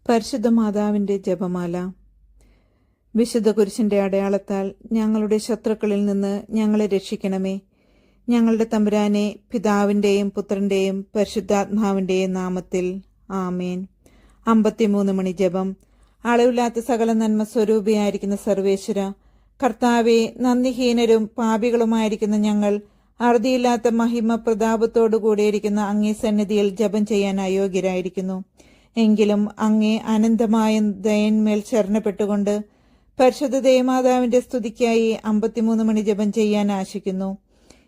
പരിശുദ്ധ മാതാവിന്റെ ജപമാല. വിശുദ്ധ കുരിശിന്റെ അടയാളത്താൽ ഞങ്ങളുടെ ശത്രുക്കളിൽ നിന്ന് ഞങ്ങളെ രക്ഷിക്കണമേ. ഞങ്ങളുടെ തമ്പുരാനെ, പിതാവിന്റെയും പുത്രന്റെയും പരിശുദ്ധാത്മാവിന്റെയും നാമത്തിൽ ആമേൻ. 53 മണി ജപം. അളവില്ലാത്ത സകല നന്മ സ്വരൂപിയായിരിക്കുന്ന സർവേശ്വര, കർത്താവെ, നന്ദിഹീനരും പാപികളുമായിരിക്കുന്ന ഞങ്ങൾ അറുതിയില്ലാത്ത മഹിമ പ്രതാപത്തോടുകൂടിയിരിക്കുന്ന അങ്ങേ സന്നിധിയിൽ ജപം ചെയ്യാൻ അയോഗ്യരായിരിക്കുന്നു. എങ്കിലും അങ്ങേ അനന്തമായ ദയന്മേൽ ശരണപ്പെട്ടുകൊണ്ട് പരിശുദ്ധ ദേവമാതാവിന്റെ സ്തുതിക്കായി 53 മണി ജപം ചെയ്യാൻ ആശിക്കുന്നു.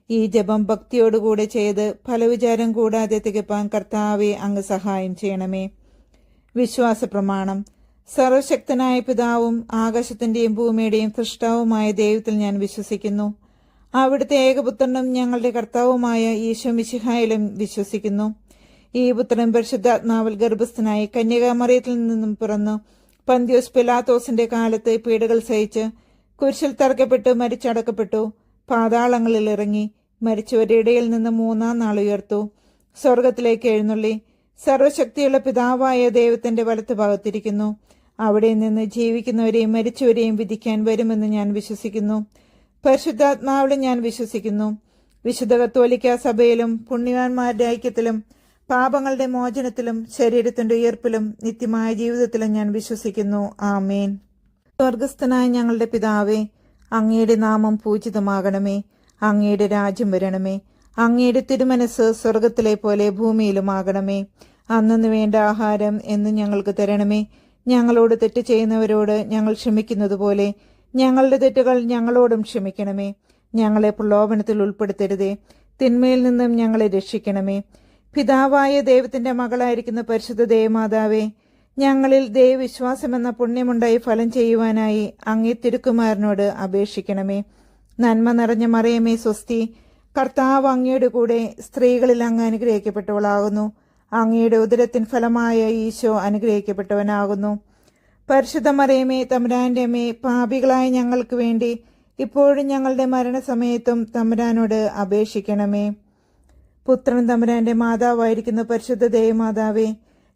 ഈ ജപം ഭക്തിയോടുകൂടെ ചെയ്ത് ഫലവിചാരം കൂടാതെ തികപ്പാൻ കർത്താവെ അങ്ങ് സഹായം ചെയ്യണമേ. വിശ്വാസ പ്രമാണം. സർവശക്തനായ പിതാവും ആകാശത്തിന്റെയും ഭൂമിയുടെയും സൃഷ്ടാവുമായ ദൈവത്തിൽ ഞാൻ വിശ്വസിക്കുന്നു. അവിടുത്തെ ഏകപുത്രനും ഞങ്ങളുടെ കർത്താവുമായ ഈശോ മിശിഹായിലും വിശ്വസിക്കുന്നു. ഈ പുത്രൻ പരിശുദ്ധാത്മാവിൽ ഗർഭസ്ഥനായി കന്യകാമറിയത്തിൽ നിന്നും പിറന്നു പന്തിയോസ് പിലാത്തോസിന്റെ കാലത്ത് പീഡകൾ സഹിച്ച് കുരിശിൽ തറക്കപ്പെട്ടു മരിച്ചടക്കപ്പെട്ടു. പാതാളങ്ങളിൽ ഇറങ്ങി മരിച്ചവരുടെ ഇടയിൽ നിന്ന് 3-ാം നാൾ ഉയർത്തു. സ്വർഗത്തിലേക്ക് എഴുന്നള്ളി സർവശക്തിയുള്ള പിതാവായ ദൈവത്തിന്റെ വലത്ത് ഭാഗത്തിരിക്കുന്നു. അവിടെ നിന്ന് ജീവിക്കുന്നവരെയും മരിച്ചവരെയും വിധിക്കാൻ വരുമെന്ന് ഞാൻ വിശ്വസിക്കുന്നു. പരിശുദ്ധാത്മാവിലും ഞാൻ വിശ്വസിക്കുന്നു. വിശുദ്ധ കത്തോലിക്ക സഭയിലും പുണ്യവാന്മാരുടെ ഐക്യത്തിലും പാപങ്ങളുടെ മോചനത്തിലും ശരീരത്തിന്റെ ഉയർപ്പിലും നിത്യമായ ജീവിതത്തിലും ഞാൻ വിശ്വസിക്കുന്നു. ആമേൻ. സ്വർഗസ്ഥനായ ഞങ്ങളുടെ പിതാവേ, അങ്ങയുടെ നാമം പൂജിതമാകണമേ. അങ്ങയുടെ രാജ്യം വരണമേ. അങ്ങയുടെ തിരുമനസ് സ്വർഗത്തിലെ പോലെ ഭൂമിയിലുമാകണമേ. അന്നു വേണ്ട ആഹാരം എന്നും ഞങ്ങൾക്ക് തരണമേ. ഞങ്ങളോട് തെറ്റ് ചെയ്യുന്നവരോട് ഞങ്ങൾ ക്ഷമിക്കുന്നത് പോലെ ഞങ്ങളുടെ തെറ്റുകൾ ഞങ്ങളോടും ക്ഷമിക്കണമേ. ഞങ്ങളെ പ്രലോഭനത്തിൽ ഉൾപ്പെടുത്തരുതേ, തിന്മയിൽ നിന്നും ഞങ്ങളെ രക്ഷിക്കണമേ. പിതാവായ ദൈവത്തിന്റെ മകളായിരിക്കുന്ന പരിശുദ്ധ ദേവമാതാവേ, ഞങ്ങളിൽ ദൈവവിശ്വാസമെന്ന പുണ്യമുണ്ടായി ഫലം ചെയ്യുവാനായി അങ്ങേ തിരുക്കുമാരനോട് അപേക്ഷിക്കണമേ. നന്മ നിറഞ്ഞ മറിയമേ സ്വസ്തി, കർത്താവ് അങ്ങയുടെ കൂടെ സ്ത്രീകളിൽ അങ്ങ് അനുഗ്രഹിക്കപ്പെട്ടവളാകുന്നു. അങ്ങയുടെ ഉദരത്തിൻ ഫലമായ ഈശോ അനുഗ്രഹിക്കപ്പെട്ടവനാകുന്നു. പരിശുദ്ധ മറിയമേ, തമ്പുരാന്റെ അമ്മേ, പാപികളായ ഞങ്ങൾക്ക് വേണ്ടി ഇപ്പോഴും ഞങ്ങളുടെ മരണസമയത്തും തമ്പുരാനോട് അപേക്ഷിക്കണമേ. പുത്രൻ തമ്പുരാന്റെ മാതാവായിരിക്കുന്ന പരിശുദ്ധ ദേവമാതാവേ,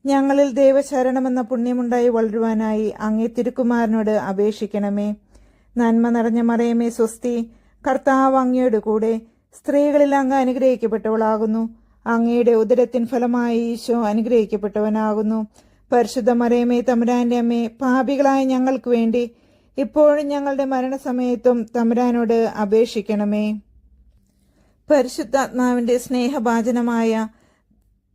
ഞങ്ങളിൽ ദൈവശരണമെന്ന പുണ്യമുണ്ടായി വളരുവാനായി അങ്ങേ തിരുക്കുമാരനോട് അപേക്ഷിക്കണമേ. നന്മ നിറഞ്ഞ മറിയമേ സ്വസ്തി, കർത്താവ് അങ്ങയുടെ കൂടെ സ്ത്രീകളിൽ അങ്ങ് അനുഗ്രഹിക്കപ്പെട്ടവളാകുന്നു. അങ്ങയുടെ ഉദരത്തിൻ ഫലമായി ഈശോ അനുഗ്രഹിക്കപ്പെട്ടവനാകുന്നു. പരിശുദ്ധ മറിയമേ, തമ്പുരാന്റെ അമ്മേ, പാപികളായ ഞങ്ങൾക്ക് വേണ്ടി ഇപ്പോഴും ഞങ്ങളുടെ മരണസമയത്തും തമ്പുരാനോട് അപേക്ഷിക്കണമേ. പരിശുദ്ധാത്മാവിന്റെ സ്നേഹഭാജനമായ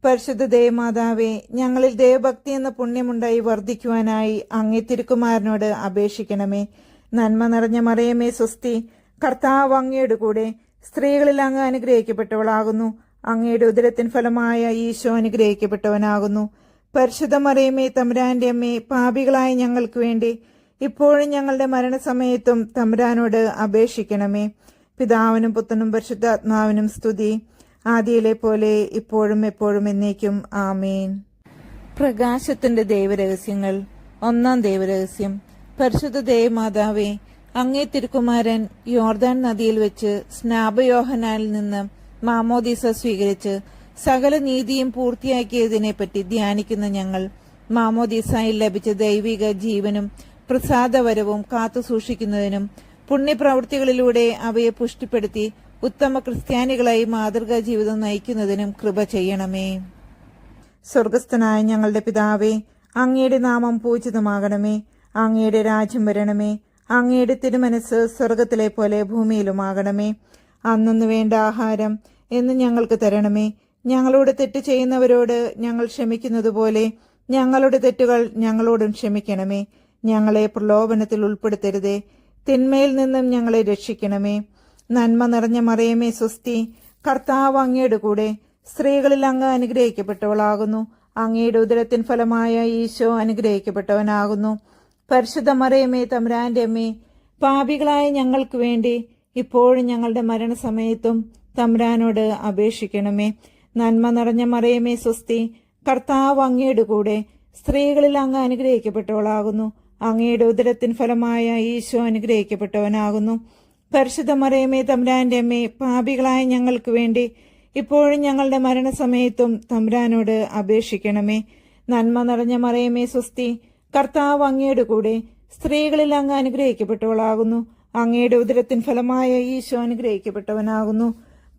പരിശുദ്ധ ദേവമാതാവേ, ഞങ്ങളിൽ ദേവഭക്തി എന്ന പുണ്യമുണ്ടായി വർദ്ധിക്കുവാനായി അങ്ങേ തിരുക്കുമാരനോട് അപേക്ഷിക്കണമേ. നന്മ നിറഞ്ഞ മറിയമേ സ്വസ്തി, കർത്താവ് അങ്ങയുടെ കൂടെ സ്ത്രീകളിൽ അങ്ങ് അനുഗ്രഹിക്കപ്പെട്ടവളാകുന്നു. അങ്ങയുടെ ഉദരത്തിൻ ഫലമായ ഈശോ അനുഗ്രഹിക്കപ്പെട്ടവനാകുന്നു. പരിശുദ്ധ മറിയമേ, തമ്പുരാന്റെ അമ്മേ, പാപികളായ ഞങ്ങൾക്ക് വേണ്ടി ഇപ്പോഴും ഞങ്ങളുടെ മരണസമയത്തും തമ്പുരാനോട് അപേക്ഷിക്കണമേ. പിതാവിനും പുത്രനും പരിശുദ്ധാത്മാവിനും സ്തുതി, ആദിയിലെ പോലെ ഇപ്പോഴും എപ്പോഴും എന്നേക്കും. ആമേൻ. പ്രകാശത്തിന്റെ ദൈവരഹസ്യങ്ങൾ. 1-ാം ദൈവരഹസ്യം. പരിശുദ്ധ ദേവമാതാവേ, അങ്ങേ തിരുക്കുമാരൻ യോർദാൻ നദിയിൽ വെച്ച് സ്നാപയോഹനാനിൽ നിന്ന് മാമോദീസ സ്വീകരിച്ച് സകല നീതിയും പൂർത്തിയാക്കിയതിനെപ്പറ്റി ധ്യാനിക്കുന്ന ഞങ്ങൾ മാമോദീസായിൽ ലഭിച്ച ദൈവിക ജീവനും പ്രസാദവരവും കാത്തു സൂക്ഷിക്കുന്നതിനും പുണ്യപ്രവൃത്തികളിലൂടെ അവയെ പുഷ്ടിപ്പെടുത്തി ഉത്തമ ക്രിസ്ത്യാനികളായി മാതൃകാ ജീവിതം നയിക്കുന്നതിനും കൃപ ചെയ്യണമേ. സ്വർഗസ്ഥനായ ഞങ്ങളുടെ പിതാവേ, അങ്ങയുടെ നാമം പൂജിതമാകണമേ. അങ്ങയുടെ രാജ്യം വരണമേ. അങ്ങയുടെ തിരുമനസ് സ്വർഗത്തിലെ പോലെ ഭൂമിയിലുമാകണമേ. അന്നു വേണ്ട ആഹാരം എന്ന് ഞങ്ങൾക്ക് തരണമേ. ഞങ്ങളോട് തെറ്റ് ചെയ്യുന്നവരോട് ഞങ്ങൾ ക്ഷമിക്കുന്നത് പോലെ ഞങ്ങളുടെ തെറ്റുകൾ ഞങ്ങളോടും ക്ഷമിക്കണമേ. ഞങ്ങളെ പ്രലോഭനത്തിൽ ഉൾപ്പെടുത്തരുതേ, തിന്മയിൽ നിന്നും ഞങ്ങളെ രക്ഷിക്കണമേ. നന്മ നിറഞ്ഞ മറിയമേ സ്വസ്തി, കർത്താവ് അങ്ങയുടെ കൂടെ സ്ത്രീകളിൽ അങ്ങ് അനുഗ്രഹിക്കപ്പെട്ടവളാകുന്നു. അങ്ങയുടെ ഉദരത്തിൻ ഫലമായ ഈശോ അനുഗ്രഹിക്കപ്പെട്ടവനാകുന്നു. പരിശുദ്ധ മറിയമേ, തമ്പുരാന്റെ അമ്മേ, പാപികളായ ഞങ്ങൾക്ക് വേണ്ടി ഇപ്പോഴും ഞങ്ങളുടെ മരണസമയത്തും തമ്പുരാനോട് അപേക്ഷിക്കണമേ. നന്മ നിറഞ്ഞ മറിയമേ സ്വസ്തി, കർത്താവ് അങ്ങയുടെ കൂടെ സ്ത്രീകളിൽ അങ്ങ് അനുഗ്രഹിക്കപ്പെട്ടവളാകുന്നു. അങ്ങയുടെ ഉദരത്തിൻ ഫലമായ ഈശോ അനുഗ്രഹിക്കപ്പെട്ടവനാകുന്നു. പരിശുദ്ധ മറിയമേ, തമ്പുരാന്റെ അമ്മേ, പാപികളായ ഞങ്ങൾക്ക് വേണ്ടി ഇപ്പോഴും ഞങ്ങളുടെ മരണസമയത്തും തമ്പുരാനോട് അപേക്ഷിക്കണമേ. നന്മ നിറഞ്ഞ മറിയമേ സ്വസ്തി, കർത്താവ് അങ്ങയുടെ കൂടെ, സ്ത്രീകളിൽ അങ്ങ് അനുഗ്രഹിക്കപ്പെട്ടവളാകുന്നു. അങ്ങയുടെ ഉദരത്തിൻ ഫലമായ ഈശോ അനുഗ്രഹിക്കപ്പെട്ടവനാകുന്നു.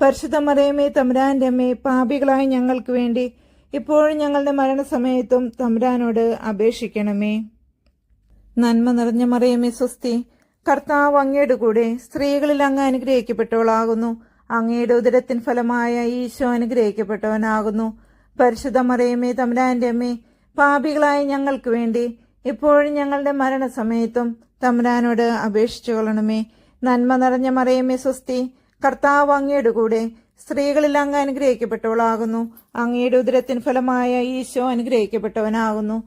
പരിശുദ്ധ മറിയമേ തമ്പുരാന്റെ അമ്മേ, പാപികളായ ഞങ്ങൾക്ക് വേണ്ടി ഇപ്പോഴും ഞങ്ങളുടെ മരണസമയത്തും തമ്പുരാനോട് അപേക്ഷിക്കണമേ. നന്മ നിറഞ്ഞ മറിയമേ സ്വസ്തി, കർത്താവ് അങ്ങയുടെ കൂടെ, സ്ത്രീകളിൽ അങ്ങ് അനുഗ്രഹിക്കപ്പെട്ടവളാകുന്നു. അങ്ങയുടെ ഉദരത്തിൻ ഫലമായ ഈശോ അനുഗ്രഹിക്കപ്പെട്ടവനാകുന്നു. പരിശുദ്ധ മറിയമേ തമ്പുരാന്റെ അമ്മേ, പാപികളായ ഞങ്ങൾക്ക് വേണ്ടി ഇപ്പോഴും ഞങ്ങളുടെ മരണസമയത്തും തമ്പുരാനോട് അപേക്ഷിച്ചു കൊള്ളണമേ. നന്മ നിറഞ്ഞ മറിയമേ സ്വസ്തി, കർത്താവ് അങ്ങയുടെ കൂടെ, സ്ത്രീകളിൽ അങ്ങ് അനുഗ്രഹിക്കപ്പെട്ടവളാകുന്നു. അങ്ങയുടെ ഉദരത്തിൻ ഫലമായ ഈശോ അനുഗ്രഹിക്കപ്പെട്ടവനാകുന്നു.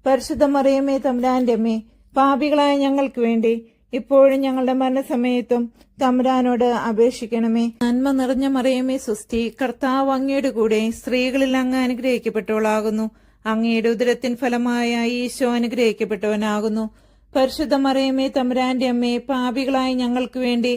പരിശുദ്ധ മറിയമേ തമ്പുരാന്റെ അമ്മേ, പാപികളായ ഞങ്ങൾക്ക് വേണ്ടി ഇപ്പോഴും ഞങ്ങളുടെ മരണസമയത്തും തമ്പുരാനോട് അപേക്ഷിക്കണമേ. നന്മ നിറഞ്ഞ മറിയമേ സ്വസ്തി, കർത്താവ് അങ്ങയുടെ കൂടെ, സ്ത്രീകളിൽ അങ്ങ് അനുഗ്രഹിക്കപ്പെട്ടവളാകുന്നു. അങ്ങയുടെ ഉദരത്തിൻ ഫലമായ ഈശോ അനുഗ്രഹിക്കപ്പെട്ടവനാകുന്നു. പരിശുദ്ധ മറിയമേ തമ്പുരാന്റെ അമ്മേ, പാപികളായ ഞങ്ങൾക്ക് വേണ്ടി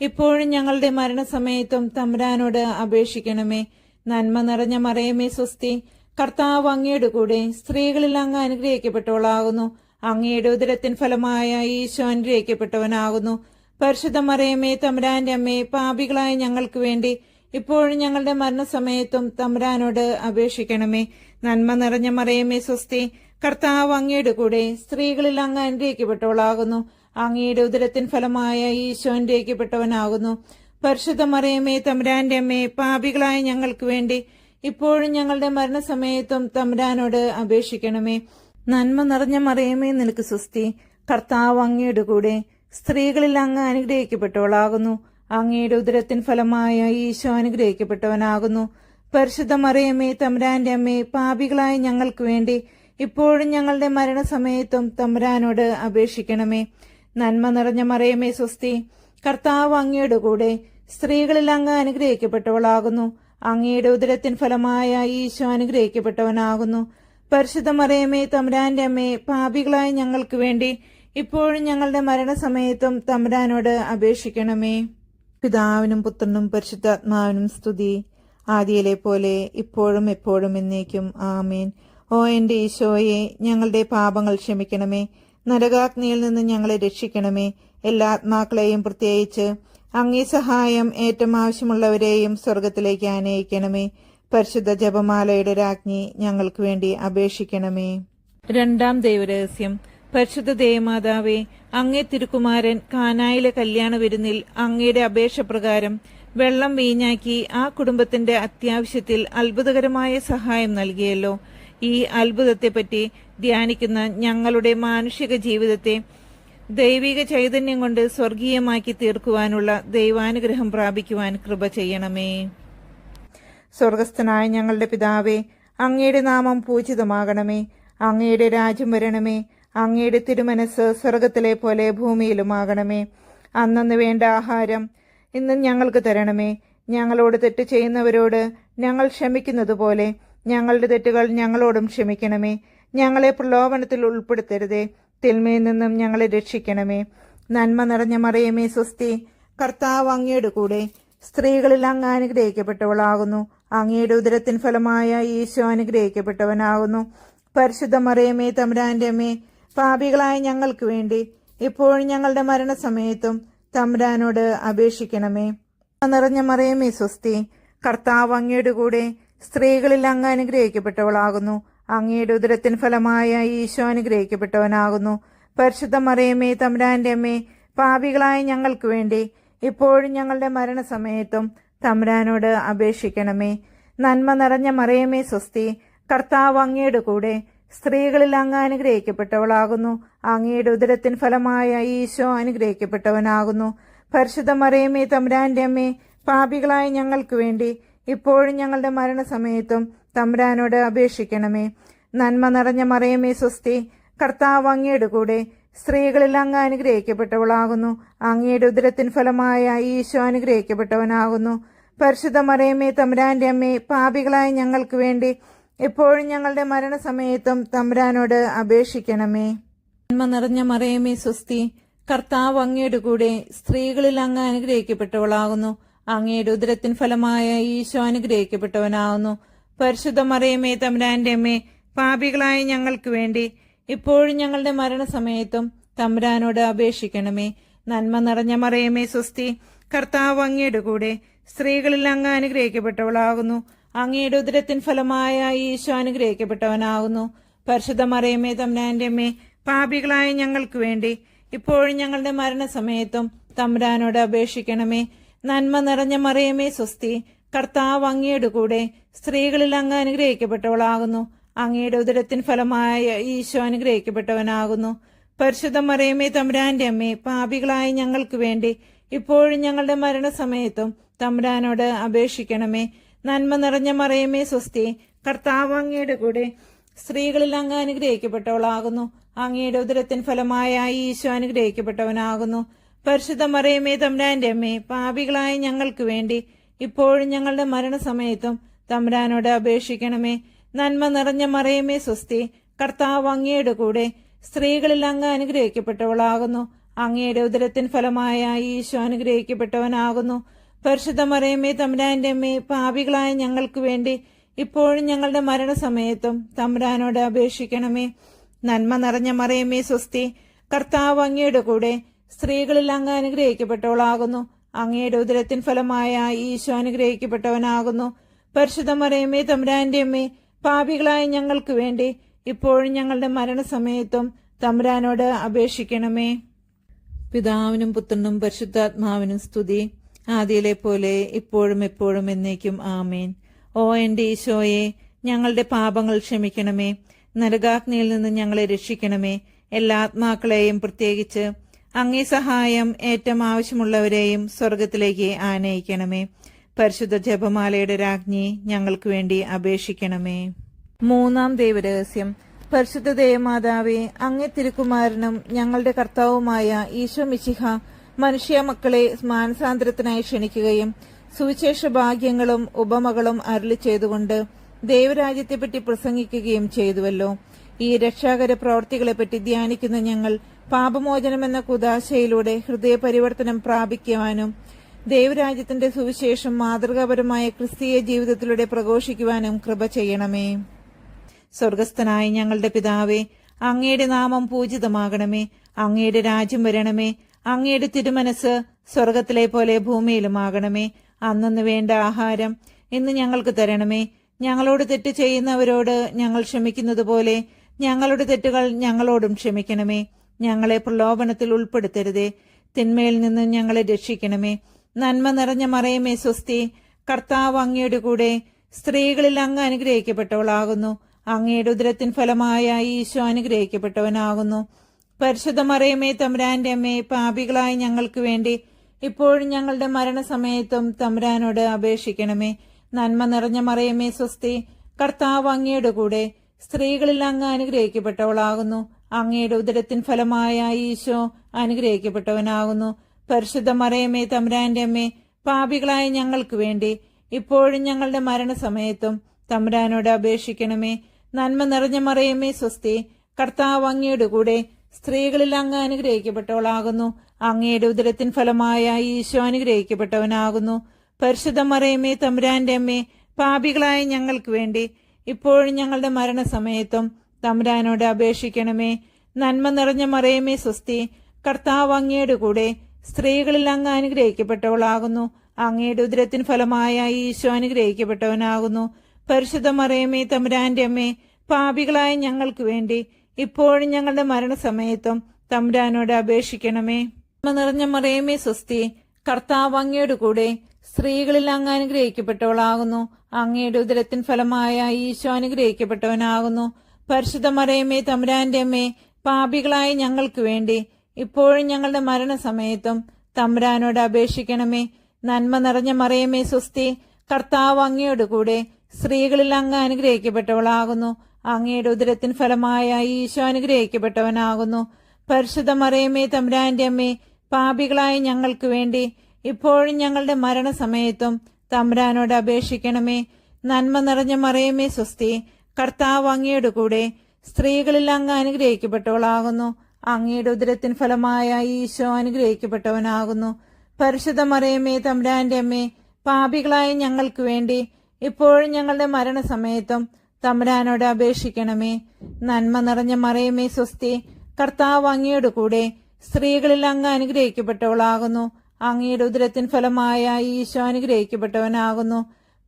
ഇപ്പോഴും ഞങ്ങളുടെ മരണസമയത്തും തമ്പുരാനോട് അപേക്ഷിക്കണമേ. നന്മ നിറഞ്ഞ മറിയമേ സ്വസ്തി, കർത്താവ് അങ്ങയുടെ കൂടെ, സ്ത്രീകളിൽ അങ്ങ് അനുഗ്രഹിക്കപ്പെട്ടവളാകുന്നു. അങ്ങയുടെ ഉദരത്തിൻ ഫലമായ ഈശോ അനുഗ്രഹിക്കപ്പെട്ടവനാകുന്നു. പരിശുദ്ധ മറിയമേ തമ്പുരാന്റെ അമ്മേ, പാപികളായ ഞങ്ങൾക്ക് വേണ്ടി ഇപ്പോഴും ഞങ്ങളുടെ മരണസമയത്തും തമ്പുരാനോട് അപേക്ഷിക്കണമേ. നന്മ നിറഞ്ഞ മറിയമേ സ്വസ്തി, കർത്താവ് അങ്ങയുടെ കൂടെ, സ്ത്രീകളിൽ അങ്ങ് അനുഗ്രഹിക്കപ്പെട്ടവളാകുന്നു. അങ്ങയുടെ ഉദരത്തിൻ ഫലമായ ഈശോ അനുഗ്രഹിക്കപ്പെട്ടവനാകുന്നു. പരിശുദ്ധ മറിയമേ തമ്പുരാന്റെ അമ്മേ, പാപികളായ ഞങ്ങൾക്ക് വേണ്ടി ഇപ്പോഴും ഞങ്ങളുടെ മരണസമയത്തും തമ്പുരാനോട് അപേക്ഷിക്കണമേ. നന്മ നിറഞ്ഞ മറിയമേ നിനക്ക് സ്വസ്തി, കർത്താവ് അങ്ങയുടെ കൂടെ, സ്ത്രീകളിൽ അങ്ങ് അനുഗ്രഹിക്കപ്പെട്ടവളാകുന്നു. അങ്ങയുടെ ഉദരത്തിൻ ഫലമായ ഈശോ അനുഗ്രഹിക്കപ്പെട്ടവനാകുന്നു. പരിശുദ്ധ മറിയമേ തമ്പുരാന്റെ അമ്മേ, പാപികളായ ഞങ്ങൾക്ക് വേണ്ടി ഇപ്പോഴും ഞങ്ങളുടെ മരണസമയത്തും തമ്പുരാനോട് അപേക്ഷിക്കണമേ. നന്മ നിറഞ്ഞ മറിയമേ സ്വസ്തി, കർത്താവ് അങ്ങയുടെ കൂടെ, സ്ത്രീകളിൽ അങ്ങ് അനുഗ്രഹിക്കപ്പെട്ടവളാകുന്നു. അങ്ങയുടെ ഉദരത്തിൻ ഫലമായ ഈശോ അനുഗ്രഹിക്കപ്പെട്ടവനാകുന്നു. പരിശുദ്ധ മറിയമേ തമ്പുരാന്റെ അമ്മേ, പാപികളായ ഞങ്ങൾക്ക് വേണ്ടി ഇപ്പോഴും ഞങ്ങളുടെ മരണസമയത്തും തമ്പുരാനോട് അപേക്ഷിക്കണമേ. പിതാവിനും പുത്രനും പരിശുദ്ധാത്മാവിനും സ്തുതി, ആദിയിലെ പോലെ ഇപ്പോഴും എപ്പോഴും എന്നേക്കും ആമേൻ. ഓ എന്റെ ഈശോയെ, ഞങ്ങളുടെ പാപങ്ങൾ ക്ഷമിക്കണമേ. നരകാഗ്നിയിൽ നിന്ന് ഞങ്ങളെ രക്ഷിക്കണമേ. എല്ലാ ആത്മാക്കളെയും, പ്രത്യേകിച്ച് അങ്ങേ സഹായം ഏറ്റവും ആവശ്യമുള്ളവരെയും സ്വർഗത്തിലേക്ക് ആനയിക്കണമേ. പരിശുദ്ധ ജപമാലയുടെ രാജ്ഞി, ഞങ്ങൾക്ക് വേണ്ടി അപേക്ഷിക്കണമേ. രണ്ടാം ദൈവരഹസ്യം. പരിശുദ്ധ ദേവമാതാവേ, അങ്ങേ തിരുക്കുമാരൻ കാനായിലെ കല്യാണ വിരുന്നിൽ അങ്ങയുടെ അപേക്ഷ പ്രകാരം വെള്ളം വീഞ്ഞാക്കി ആ കുടുംബത്തിന്റെ അത്യാവശ്യത്തിൽ അത്ഭുതകരമായ സഹായം നൽകിയല്ലോ. ഈ അത്ഭുതത്തെപ്പറ്റി ധ്യാനിക്കുന്ന ഞങ്ങളുടെ മാനുഷിക ജീവിതത്തെ ദൈവിക ചൈതന്യം കൊണ്ട് സ്വർഗീയമാക്കി തീർക്കുവാനുള്ള ദൈവാനുഗ്രഹം പ്രാപിക്കുവാൻ കൃപ ചെയ്യണമേ. സ്വർഗസ്ഥനായ ഞങ്ങളുടെ പിതാവേ, അങ്ങയുടെ നാമം പൂജിതമാകണമേ. അങ്ങയുടെ രാജ്യം വരണമേ. അങ്ങയുടെ തിരുമനസ് സ്വർഗത്തിലെ പോലെ ഭൂമിയിലുമാകണമേ. അന്നന്ന് വേണ്ട ആഹാരം ഇന്നും ഞങ്ങൾക്ക് തരണമേ. ഞങ്ങളോട് തെറ്റ് ചെയ്യുന്നവരോട് ഞങ്ങൾ ക്ഷമിക്കുന്നത് പോലെ ഞങ്ങളുടെ തെറ്റുകൾ ഞങ്ങളോടും ക്ഷമിക്കണമേ. ഞങ്ങളെ പ്രലോഭനത്തിൽ ഉൾപ്പെടുത്തരുതേ, തിന്മയിൽ നിന്നും ഞങ്ങളെ രക്ഷിക്കണമേ. നന്മ നിറഞ്ഞ മറിയമേ സ്വസ്തി, കർത്താവ് അങ്ങയുടെ കൂടെ, സ്ത്രീകളിൽ അങ്ങ് അനുഗ്രഹിക്കപ്പെട്ടവളാകുന്നു. അങ്ങയുടെ ഉദരത്തിൻ ഫലമായ ഈശോ അനുഗ്രഹിക്കപ്പെട്ടവനാകുന്നു. പരിശുദ്ധ മറിയമേ തമ്പുരാന്റെ അമ്മേ, പാപികളായ ഞങ്ങൾക്ക് വേണ്ടി ഇപ്പോഴും ഞങ്ങളുടെ മരണസമയത്തും തമ്പുരാനോട് അപേക്ഷിക്കണമേ. നിറഞ്ഞ മറിയമേ സ്വസ്തി, കർത്താവ് അങ്ങയുടെ കൂടെ, സ്ത്രീകളിൽ അങ്ങ് അനുഗ്രഹിക്കപ്പെട്ടവളാകുന്നു. അങ്ങയുടെ ഉദരത്തിൻ ഫലമായ ഈശോ അനുഗ്രഹിക്കപ്പെട്ടവനാകുന്നു. പരിശുദ്ധ മറിയമേ തമ്പുരാന്റെ അമ്മേ, പാപികളായ ഞങ്ങൾക്ക് വേണ്ടി ഇപ്പോഴും ഞങ്ങളുടെ മരണസമയത്തും തമ്പുരാനോട് അപേക്ഷിക്കണമേ. നന്മ നിറഞ്ഞ മറിയമേ സ്വസ്തി, കർത്താവ് അങ്ങയുടെ കൂടെ, സ്ത്രീകളിൽ അങ്ങ് അനുഗ്രഹിക്കപ്പെട്ടവളാകുന്നു. അങ്ങയുടെ ഉദരത്തിൻ ഫലമായ ഈശോ അനുഗ്രഹിക്കപ്പെട്ടവനാകുന്നു. പരിശുദ്ധ മറിയമേ തമ്പുരാന്റെ അമ്മേ, പാപികളായ ഞങ്ങൾക്ക് വേണ്ടി ഇപ്പോഴും ഞങ്ങളുടെ മരണസമയത്തും തമ്പുരാനോട് അപേക്ഷിക്കണമേ. നന്മ നിറഞ്ഞ മറിയമേ സ്വസ്തി, കർത്താവ് അങ്ങയുടെ കൂടെ, സ്ത്രീകളിൽ അങ്ങ് അനുഗ്രഹിക്കപ്പെട്ടവളാകുന്നു. അങ്ങയുടെ ഉദരത്തിൻ ഫലമായ ഈശോ അനുഗ്രഹിക്കപ്പെട്ടവനാകുന്നു. പരിശുദ്ധ മറിയമേ തമ്പുരാന്റെ അമ്മേ, പാപികളായ ഞങ്ങൾക്ക് വേണ്ടി ഇപ്പോഴും ഞങ്ങളുടെ മരണസമയത്തും തമ്പുരാനോട് അപേക്ഷിക്കണമേ. നന്മ നിറഞ്ഞ മറിയമേ സ്വസ്തി, കർത്താവ് അങ്ങയുടെ കൂടെ, സ്ത്രീകളിൽ അങ്ങ് അനുഗ്രഹിക്കപ്പെട്ടവളാകുന്നു. അങ്ങയുടെ ഉദരത്തിൻ ഫലമായ ഈശോ അനുഗ്രഹിക്കപ്പെട്ടവനാകുന്നു. പരിശുദ്ധ മറിയമേ തമ്പുരാന്റെ അമ്മേ, പാപികളായ ഞങ്ങൾക്ക് വേണ്ടി ഇപ്പോഴും ഞങ്ങളുടെ മരണസമയത്തും തമ്പുരാനോട് അപേക്ഷിക്കണമേ. നന്മ നിറഞ്ഞ മറിയമേ സ്വസ്തി, കർത്താവ് അങ്ങയുടെ കൂടെ സ്ത്രീകളിൽ അങ്ങ് അനുഗ്രഹിക്കപ്പെട്ടവളാകുന്നു. അങ്ങയുടെ ഉദരത്തിൻ ഫലമായ ഈശോ അനുഗ്രഹിക്കപ്പെട്ടവനാകുന്നു. പരിശുദ്ധ മറിയമേ തമ്പുരാന്റെ അമ്മേ, പാപികളായ ഞങ്ങൾക്ക് വേണ്ടി ഇപ്പോഴും ഞങ്ങളുടെ മരണസമയത്തും തമ്പുരാനോട് അപേക്ഷിക്കണമേ. നന്മ നിറഞ്ഞ മറിയമേ സ്വസ്തി, കർത്താവ് അങ്ങയുടെ കൂടെ സ്ത്രീകളിൽ അങ്ങ് അനുഗ്രഹിക്കപ്പെട്ടവളാകുന്നു. അങ്ങയുടെ ഉദരത്തിൻ ഫലമായ ഈശോ അനുഗ്രഹിക്കപ്പെട്ടവനാകുന്നു. പരിശുദ്ധ മറിയമേ തമ്പുരാന്റെ അമ്മേ, പാപികളായ ഞങ്ങൾക്ക് വേണ്ടി ഇപ്പോഴും ഞങ്ങളുടെ മരണസമയത്തും തമ്പുരാനോട് അപേക്ഷിക്കണമേ. നന്മ നിറഞ്ഞ മറിയമേ സ്വസ്തി, കർത്താവ് അങ്ങയുടെ കൂടെ സ്ത്രീകളിൽ അങ്ങ് അനുഗ്രഹിക്കപ്പെട്ടവളാകുന്നു. അങ്ങയുടെ ഉദരത്തിൻ ഫലമായ ഈശോ അനുഗ്രഹിക്കപ്പെട്ടവനാകുന്നു. പരിശുദ്ധ മറിയമേ തമ്പുരാന്റെ അമ്മേ, പാപികളായ ഞങ്ങൾക്ക് വേണ്ടി ഇപ്പോഴും ഞങ്ങളുടെ മരണസമയത്തും തമ്പുരാനോട് അപേക്ഷിക്കണമേ. നന്മ നിറഞ്ഞ മറിയമേ സ്വസ്തി, കർത്താവ് അങ്ങയുടെ കൂടെ സ്ത്രീകളിൽ അങ്ങ് അനുഗ്രഹിക്കപ്പെട്ടവളാകുന്നു. അങ്ങയുടെ ഉദരത്തിൻ ഫലമായ ഈശോ അനുഗ്രഹിക്കപ്പെട്ടവനാകുന്നു. പരിശുദ്ധ മറിയമേ തമ്പുരാന്റെ അമ്മേ, പാപികളായ ഞങ്ങൾക്ക് വേണ്ടി ഇപ്പോഴും ഞങ്ങളുടെ മരണസമയത്തും തമ്പുരാനോട് അപേക്ഷിക്കണമേ. നന്മ നിറഞ്ഞ മറിയമേ സ്വസ്തി, കർത്താവ് അങ്ങയുടെ കൂടെ സ്ത്രീകളിൽ അങ്ങ് അനുഗ്രഹിക്കപ്പെട്ടവളാകുന്നു. അങ്ങയുടെ ഉദരത്തിൻ ഫലമായ ഈശോ അനുഗ്രഹിക്കപ്പെട്ടവനാകുന്നു. പരിശുദ്ധ മറിയമേ തമ്പുരാന്റെ അമ്മേ, പാപികളായ ഞങ്ങൾക്ക് വേണ്ടി ഇപ്പോഴും ഞങ്ങളുടെ മരണസമയത്തും തമ്പുരാനോട് അപേക്ഷിക്കണമേ. പിതാവിനും പുത്രനും പരിശുദ്ധാത്മാവിനും സ്തുതി, ആദിയിലെ പോലെ ഇപ്പോഴും എപ്പോഴും എന്നേക്കും ആമേൻ. ഓ എന്റെ ഈശോയെ, ഞങ്ങളുടെ പാപങ്ങൾ ക്ഷമിക്കണമേ. നരകാഗ്നിയിൽ നിന്ന് ഞങ്ങളെ രക്ഷിക്കണമേ. എല്ലാ ആത്മാക്കളെയും, പ്രത്യേകിച്ച് അങ്ങേ സഹായം ഏറ്റവും ആവശ്യമുള്ളവരെയും സ്വർഗത്തിലേക്ക് ആനയിക്കണമേ. പരിശുദ്ധ ജപമാലയുടെ രാജ്ഞി, ഞങ്ങൾക്ക് വേണ്ടി അപേക്ഷിക്കണമേ. മൂന്നാം ദൈവരഹസ്യം. പരിശുദ്ധ ദേവമാതാവേ, അങ്ങേ തിരുക്കുമാരനും ഞങ്ങളുടെ കർത്താവുമായ ഈശോ മിശിഹ മനുഷ്യ മക്കളെ മാനസാന്തരത്തിനായി ക്ഷണിക്കുകയും സുവിശേഷ ഭാഗ്യങ്ങളും ഉപമകളും അരുളി ചെയ്തുകൊണ്ട് ദൈവരാജ്യത്തെപ്പറ്റി പ്രസംഗിക്കുകയും ചെയ്തുവല്ലോ. ഈ രക്ഷാകര പ്രവർത്തികളെപ്പറ്റി ധ്യാനിക്കുന്ന ഞങ്ങൾ പാപമോചനമെന്ന കുദാശയിലൂടെ ഹൃദയപരിവർത്തനം പ്രാപിക്കുവാനും ദൈവരാജ്യത്തിന്റെ സുവിശേഷം മാതൃകാപരമായ ക്രിസ്തീയ ജീവിതത്തിലൂടെ പ്രഘോഷിക്കുവാനും കൃപ ചെയ്യണമേ. സ്വർഗസ്ഥനായ ഞങ്ങളുടെ പിതാവേ, അങ്ങയുടെ നാമം പൂജിതമാകണമേ. അങ്ങയുടെ രാജ്യം വരണമേ. അങ്ങയുടെ തിരുമനസ് സ്വർഗത്തിലെ പോലെ ഭൂമിയിലുമാകണമേ. അന്നന്ന് വേണ്ട ആഹാരം ഇന്ന് ഞങ്ങൾക്ക് തരണമേ. ഞങ്ങളോട് തെറ്റ് ചെയ്യുന്നവരോട് ഞങ്ങൾ ക്ഷമിക്കുന്നത് പോലെ ഞങ്ങളുടെ തെറ്റുകൾ ഞങ്ങളോടും ക്ഷമിക്കണമേ. ഞങ്ങളെ പ്രലോഭനത്തിൽ ഉൾപ്പെടുത്തരുതേ, തിന്മയിൽ നിന്ന് ഞങ്ങളെ രക്ഷിക്കണമേ. നന്മ നിറഞ്ഞ മറിയമേ സ്വസ്തി, കർത്താവ് അങ്ങയുടെ കൂടെ സ്ത്രീകളിൽ അങ്ങ് അനുഗ്രഹിക്കപ്പെട്ടവളാകുന്നു. അങ്ങയുടെ ഉദരത്തിൻ ഫലമായ ഈശോ അനുഗ്രഹിക്കപ്പെട്ടവനാകുന്നു. പരിശുദ്ധ മറിയമേ തമ്പുരാന്റെ അമ്മേ, പാപികളായ ഞങ്ങൾക്ക് വേണ്ടി ഇപ്പോഴും ഞങ്ങളുടെ മരണസമയത്തും തമ്പുരാനോട് അപേക്ഷിക്കണമേ. നന്മ നിറഞ്ഞ മറിയമേ സ്വസ്തി, കർത്താവ് അങ്ങയുടെ കൂടെ സ്ത്രീകളിൽ അങ്ങ് അനുഗ്രഹിക്കപ്പെട്ടവളാകുന്നു. അങ്ങയുടെ ഉദരത്തിൻ ഫലമായ ഈശോ അനുഗ്രഹിക്കപ്പെട്ടവനാകുന്നു. പരിശുദ്ധ മറിയമേ തമ്പുരാന്റെ അമ്മേ, പാപികളായ ഞങ്ങൾക്ക് വേണ്ടി ഇപ്പോഴും ഞങ്ങളുടെ മരണസമയത്തും തമ്പുരാനോട് അപേക്ഷിക്കണമേ. നന്മ നിറഞ്ഞ മറിയമേ സ്വസ്തി, കർത്താവ് അങ്ങയുടെ കൂടെ സ്ത്രീകളിൽ അങ്ങ് അനുഗ്രഹിക്കപ്പെട്ടവളാകുന്നു. അങ്ങയുടെ ഉദരത്തിൻ ഫലമായ ഈശോ അനുഗ്രഹിക്കപ്പെട്ടവനാകുന്നു. പരിശുദ്ധ മറിയമേ തമ്പുരാന്റെ അമ്മേ, പാപികളായ ഞങ്ങൾക്ക് വേണ്ടി ഇപ്പോഴും ഞങ്ങളുടെ മരണസമയത്തും തമ്പുരാനോട് അപേക്ഷിക്കണമേ. നന്മ നിറഞ്ഞ മറിയമേ സ്വസ്തി, കർത്താവ് അങ്ങയുടെ കൂടെ സ്ത്രീകളിൽ അങ്ങ് അനുഗ്രഹിക്കപ്പെട്ടവളാകുന്നു. അങ്ങയുടെ ഉദരത്തിൻ ഫലമായ ഈശോ അനുഗ്രഹിക്കപ്പെട്ടവനാകുന്നു. പരിശുദ്ധ മറിയമേ തമ്പുരാന്റെ അമ്മേ, പാപികളായ ഞങ്ങൾക്ക് വേണ്ടി ഇപ്പോഴും ഞങ്ങളുടെ മരണസമയത്തും തമ്പുരാനോട് അപേക്ഷിക്കണമേ. നന്മ നിറഞ്ഞ മറിയമേ സ്വസ്തി, കർത്താവ് അങ്ങയുടെ കൂടെ സ്ത്രീകളിൽ അങ്ങ് അനുഗ്രഹിക്കപ്പെട്ടവളാകുന്നു. അങ്ങയുടെ ഉദരത്തിൻ ഫലമായ ഈശോ അനുഗ്രഹിക്കപ്പെട്ടവനാകുന്നു. പരിശുദ്ധ മറിയമേ തമ്പുരാന്റെ അമ്മേ, പാപികളായ ഞങ്ങൾക്ക് വേണ്ടി ഇപ്പോഴും ഞങ്ങളുടെ മരണസമയത്തും തമ്പുരാനോട് അപേക്ഷിക്കണമേ. നന്മ നിറഞ്ഞ മറിയമേ സ്വസ്തി, കർത്താവ് അങ്ങയുടെ കൂടെ സ്ത്രീകളിൽ അങ്ങ് അനുഗ്രഹിക്കപ്പെട്ടവളാകുന്നു. അങ്ങയുടെ ഉദരത്തിൻ ഫലമായ ഈശോ അനുഗ്രഹിക്കപ്പെട്ടവനാകുന്നു. പരിശുദ്ധ മറിയമേ തമ്പുരാന്റെ അമ്മേ, പാപികളായ ഞങ്ങൾക്ക് വേണ്ടി ഇപ്പോഴും ഞങ്ങളുടെ മരണസമയത്തും തമ്പുരാനോട് അപേക്ഷിക്കണമേ. നന്മ നിറഞ്ഞ മറിയമേ സ്വസ്തി, കർത്താവ് അങ്ങയുടെ കൂടെ സ്ത്രീകളിൽ അങ്ങ് അനുഗ്രഹിക്കപ്പെട്ടവളാകുന്നു. അങ്ങയുടെ ഉദരത്തിൻ ഫലമായ ഈശോ അനുഗ്രഹിക്കപ്പെട്ടവനാകുന്നു. പരിശുദ്ധ മറിയമേ തമ്പുരാന്റെ അമ്മേ, പാപികളായ ഞങ്ങൾക്ക് വേണ്ടി ഇപ്പോഴും ഞങ്ങളുടെ മരണസമയത്തും തമ്പുരാനോട് അപേക്ഷിക്കണമേ. നന്മ നിറഞ്ഞ മറിയമേ സ്വസ്തി, കർത്താവ് അങ്ങയുടെ കൂടെ സ്ത്രീകളിൽ അങ്ങ് അനുഗ്രഹിക്കപ്പെട്ടവളാകുന്നു. അങ്ങയുടെ ഉദരത്തിൻ ഫലമായ ഈശോ അനുഗ്രഹിക്കപ്പെട്ടവനാകുന്നു.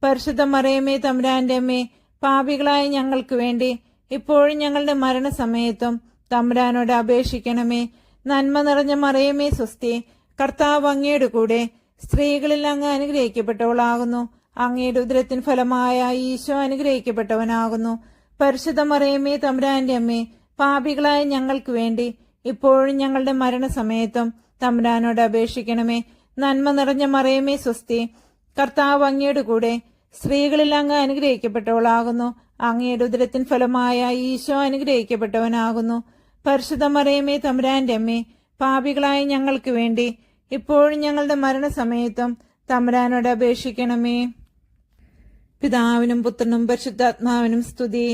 പരിശുദ്ധ മറിയമേ തമ്പുരാന്റെ അമ്മേ, പാപികളായ ഞങ്ങൾക്ക് വേണ്ടി ഇപ്പോഴും ഞങ്ങളുടെ മരണസമയത്തും തമ്പുരാനോട് അപേക്ഷിക്കണമേ. നന്മ നിറഞ്ഞ മറിയമേ സ്വസ്തി, കർത്താവ് അങ്ങയുടെ കൂടെ സ്ത്രീകളിൽ അങ്ങ് അനുഗ്രഹിക്കപ്പെട്ടവളാകുന്നു. അങ്ങയുടെ ഉദരത്തിൻ ഫലമായ ഈശോ അനുഗ്രഹിക്കപ്പെട്ടവനാകുന്നു. പരിശുദ്ധ മറിയമേ തമ്പുരാന്റെ അമ്മേ, പാപികളായ ഞങ്ങൾക്ക് വേണ്ടി ഇപ്പോഴും ഞങ്ങളുടെ മരണസമയത്തും തമ്പുരാനോട് അപേക്ഷിക്കണമേ. നന്മ നിറഞ്ഞ മറിയമേ സ്വസ്തി, കർത്താവ് അങ്ങയുടെ കൂടെ സ്ത്രീകളിൽ അങ്ങ് അനുഗ്രഹിക്കപ്പെട്ടവളാകുന്നു. അങ്ങയുടെ ഉദരത്തിൻ ഫലമായ ഈശോ അനുഗ്രഹിക്കപ്പെട്ടവനാകുന്നു. പരിശുദ്ധ മറിയമേ തമ്പുരാന്റെ അമ്മേ, പാപികളായ ഞങ്ങൾക്ക് വേണ്ടി ഇപ്പോഴും ഞങ്ങളുടെ മരണസമയത്തും തമ്പുരാനോട് അപേക്ഷിക്കണമേ. പിതാവിനും പുത്രനും പരിശുദ്ധാത്മാവിനും സ്തുതി,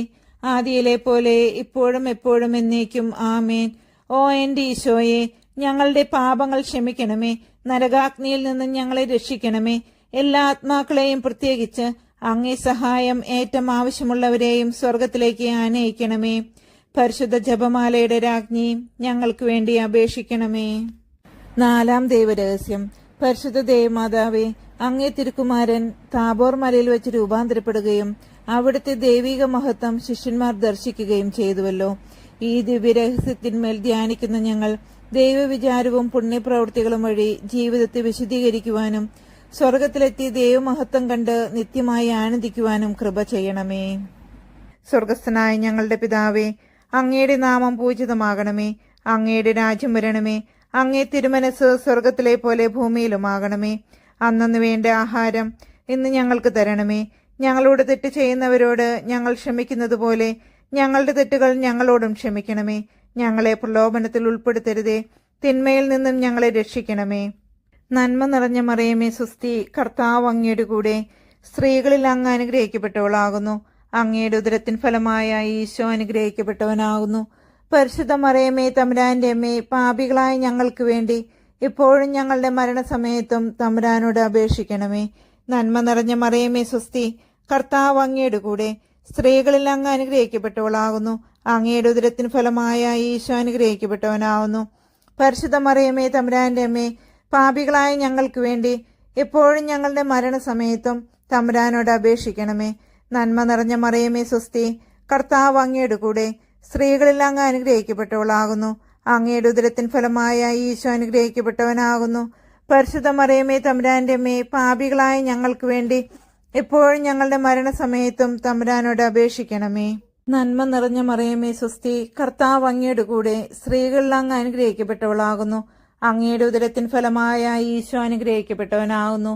ആദിയിലെ പോലെ ഇപ്പോഴും എപ്പോഴും എന്നേക്കും ആമേൻ. ഓ എന്റെ ഈശോയെ, ഞങ്ങളുടെ പാപങ്ങൾ ക്ഷമിക്കണമേ. നരകാഗ്നിയിൽ നിന്ന് ഞങ്ങളെ രക്ഷിക്കണമേ. എല്ലാ ആത്മാക്കളെയും, പ്രത്യേകിച്ച് അങ്ങേ സഹായം ഏറ്റവും ആവശ്യമുള്ളവരെയും സ്വർഗത്തിലേക്ക് ആനയിക്കണമേ. പരിശുദ്ധ ജപമാലയുടെ രാജ്ഞി, ഞങ്ങൾക്ക് വേണ്ടി അപേക്ഷിക്കണമേ. 4-ാം ദൈവരഹസ്യം. പരിശുദ്ധ ദേവമാതാവേ, അങ്ങേ തിരുക്കുമാരൻ താബോർ മലയിൽ വെച്ച് രൂപാന്തരപ്പെടുകയും അവിടുത്തെ ദൈവിക മഹത്വം ശിഷ്യന്മാർ ദർശിക്കുകയും ചെയ്തുവല്ലോ. ഈ ദിവ്യരഹസ്യത്തിന്മേൽ ധ്യാനിക്കുന്ന ഞങ്ങൾ ദൈവവിചാരവും പുണ്യപ്രവൃത്തികളും വഴി ജീവിതത്തെ വിശദീകരിക്കുവാനും സ്വർഗത്തിലെത്തി ദൈവമഹത്വം കണ്ട് നിത്യമായി ആനന്ദിക്കുവാനും കൃപ ചെയ്യണമേ. സ്വർഗസ്ഥനായ ഞങ്ങളുടെ പിതാവേ, അങ്ങയുടെ നാമം പൂജിതമാകണമേ. അങ്ങയുടെ രാജ്യം വരണമേ. അങ്ങേ തിരുമനസ് സ്വർഗത്തിലെ പോലെ ഭൂമിയിലുമാകണമേ. അന്നന്ന് വേണ്ട ആഹാരം ഇന്ന് ഞങ്ങൾക്ക് തരണമേ. ഞങ്ങളോട് തെറ്റ് ചെയ്യുന്നവരോട് ഞങ്ങൾ ക്ഷമിക്കുന്നത് പോലെ ഞങ്ങളുടെ തെറ്റുകൾ ഞങ്ങളോടും ക്ഷമിക്കണമേ. ഞങ്ങളെ പ്രലോഭനത്തിൽ ഉൾപ്പെടുത്തരുതേ, തിന്മയിൽ നിന്നും ഞങ്ങളെ രക്ഷിക്കണമേ. നന്മ നിറഞ്ഞ മറിയമേ സ്വസ്തി, കർത്താവ് അങ്ങയുടെ കൂടെ സ്ത്രീകളിൽ അങ്ങ് അനുഗ്രഹിക്കപ്പെട്ടവളാകുന്നു. അങ്ങയുടെ ഉദരത്തിൻ ഫലമായ ഈശോ അനുഗ്രഹിക്കപ്പെട്ടവനാകുന്നു. പരിശുദ്ധ മറിയമേ തമ്പുരാന്റെ അമ്മേ, പാപികളായ ഞങ്ങൾക്ക് വേണ്ടി ഇപ്പോഴും ഞങ്ങളുടെ മരണസമയത്തും തമ്പുരാനോട് അപേക്ഷിക്കണമേ. നന്മ നിറഞ്ഞ മറിയമേ സ്വസ്തി, കർത്താവ് അങ്ങയുടെ കൂടെ സ്ത്രീകളിൽ അങ്ങ് അനുഗ്രഹിക്കപ്പെട്ടവളാകുന്നു. അങ്ങയുടെ ഉദരത്തിൻ ഫലമായ ഈശോ അനുഗ്രഹിക്കപ്പെട്ടവനാകുന്നു. പരിശുദ്ധ മറിയമേ തമ്പുരാന്റെ അമ്മേ, പാപികളായ ഞങ്ങൾക്ക് വേണ്ടി എപ്പോഴും ഞങ്ങളുടെ മരണസമയത്തും തമ്പുരാനോട് അപേക്ഷിക്കണമേ. നന്മ നിറഞ്ഞ മറിയമേ സ്വസ്തി, കർത്താവ് അങ്ങയുടെ കൂടെ സ്ത്രീകളിൽ അങ്ങ് അനുഗ്രഹിക്കപ്പെട്ടവളാകുന്നു. അങ്ങയുടെ ഉദരത്തിൻ ഫലമായ ഈശോ അനുഗ്രഹിക്കപ്പെട്ടവനാകുന്നു. പരിശുദ്ധ മറിയമേ തമ്പുരാന്റെ അമ്മേ, പാപികളായ ഞങ്ങൾക്ക് വേണ്ടി എപ്പോഴും ഞങ്ങളുടെ മരണസമയത്തും തമ്പുരാനോട് അപേക്ഷിക്കണമേ. നന്മ നിറഞ്ഞ മറിയമേ സ്വസ്തി, കർത്താവ് അങ്ങയുടെ കൂടെ സ്ത്രീകളിൽ അങ്ങ് അനുഗ്രഹിക്കപ്പെട്ടവളാകുന്നു. അങ്ങയുടെ ഉദരത്തിൻ ഫലമായ ഈശോ അനുഗ്രഹിക്കപ്പെട്ടവനാകുന്നു.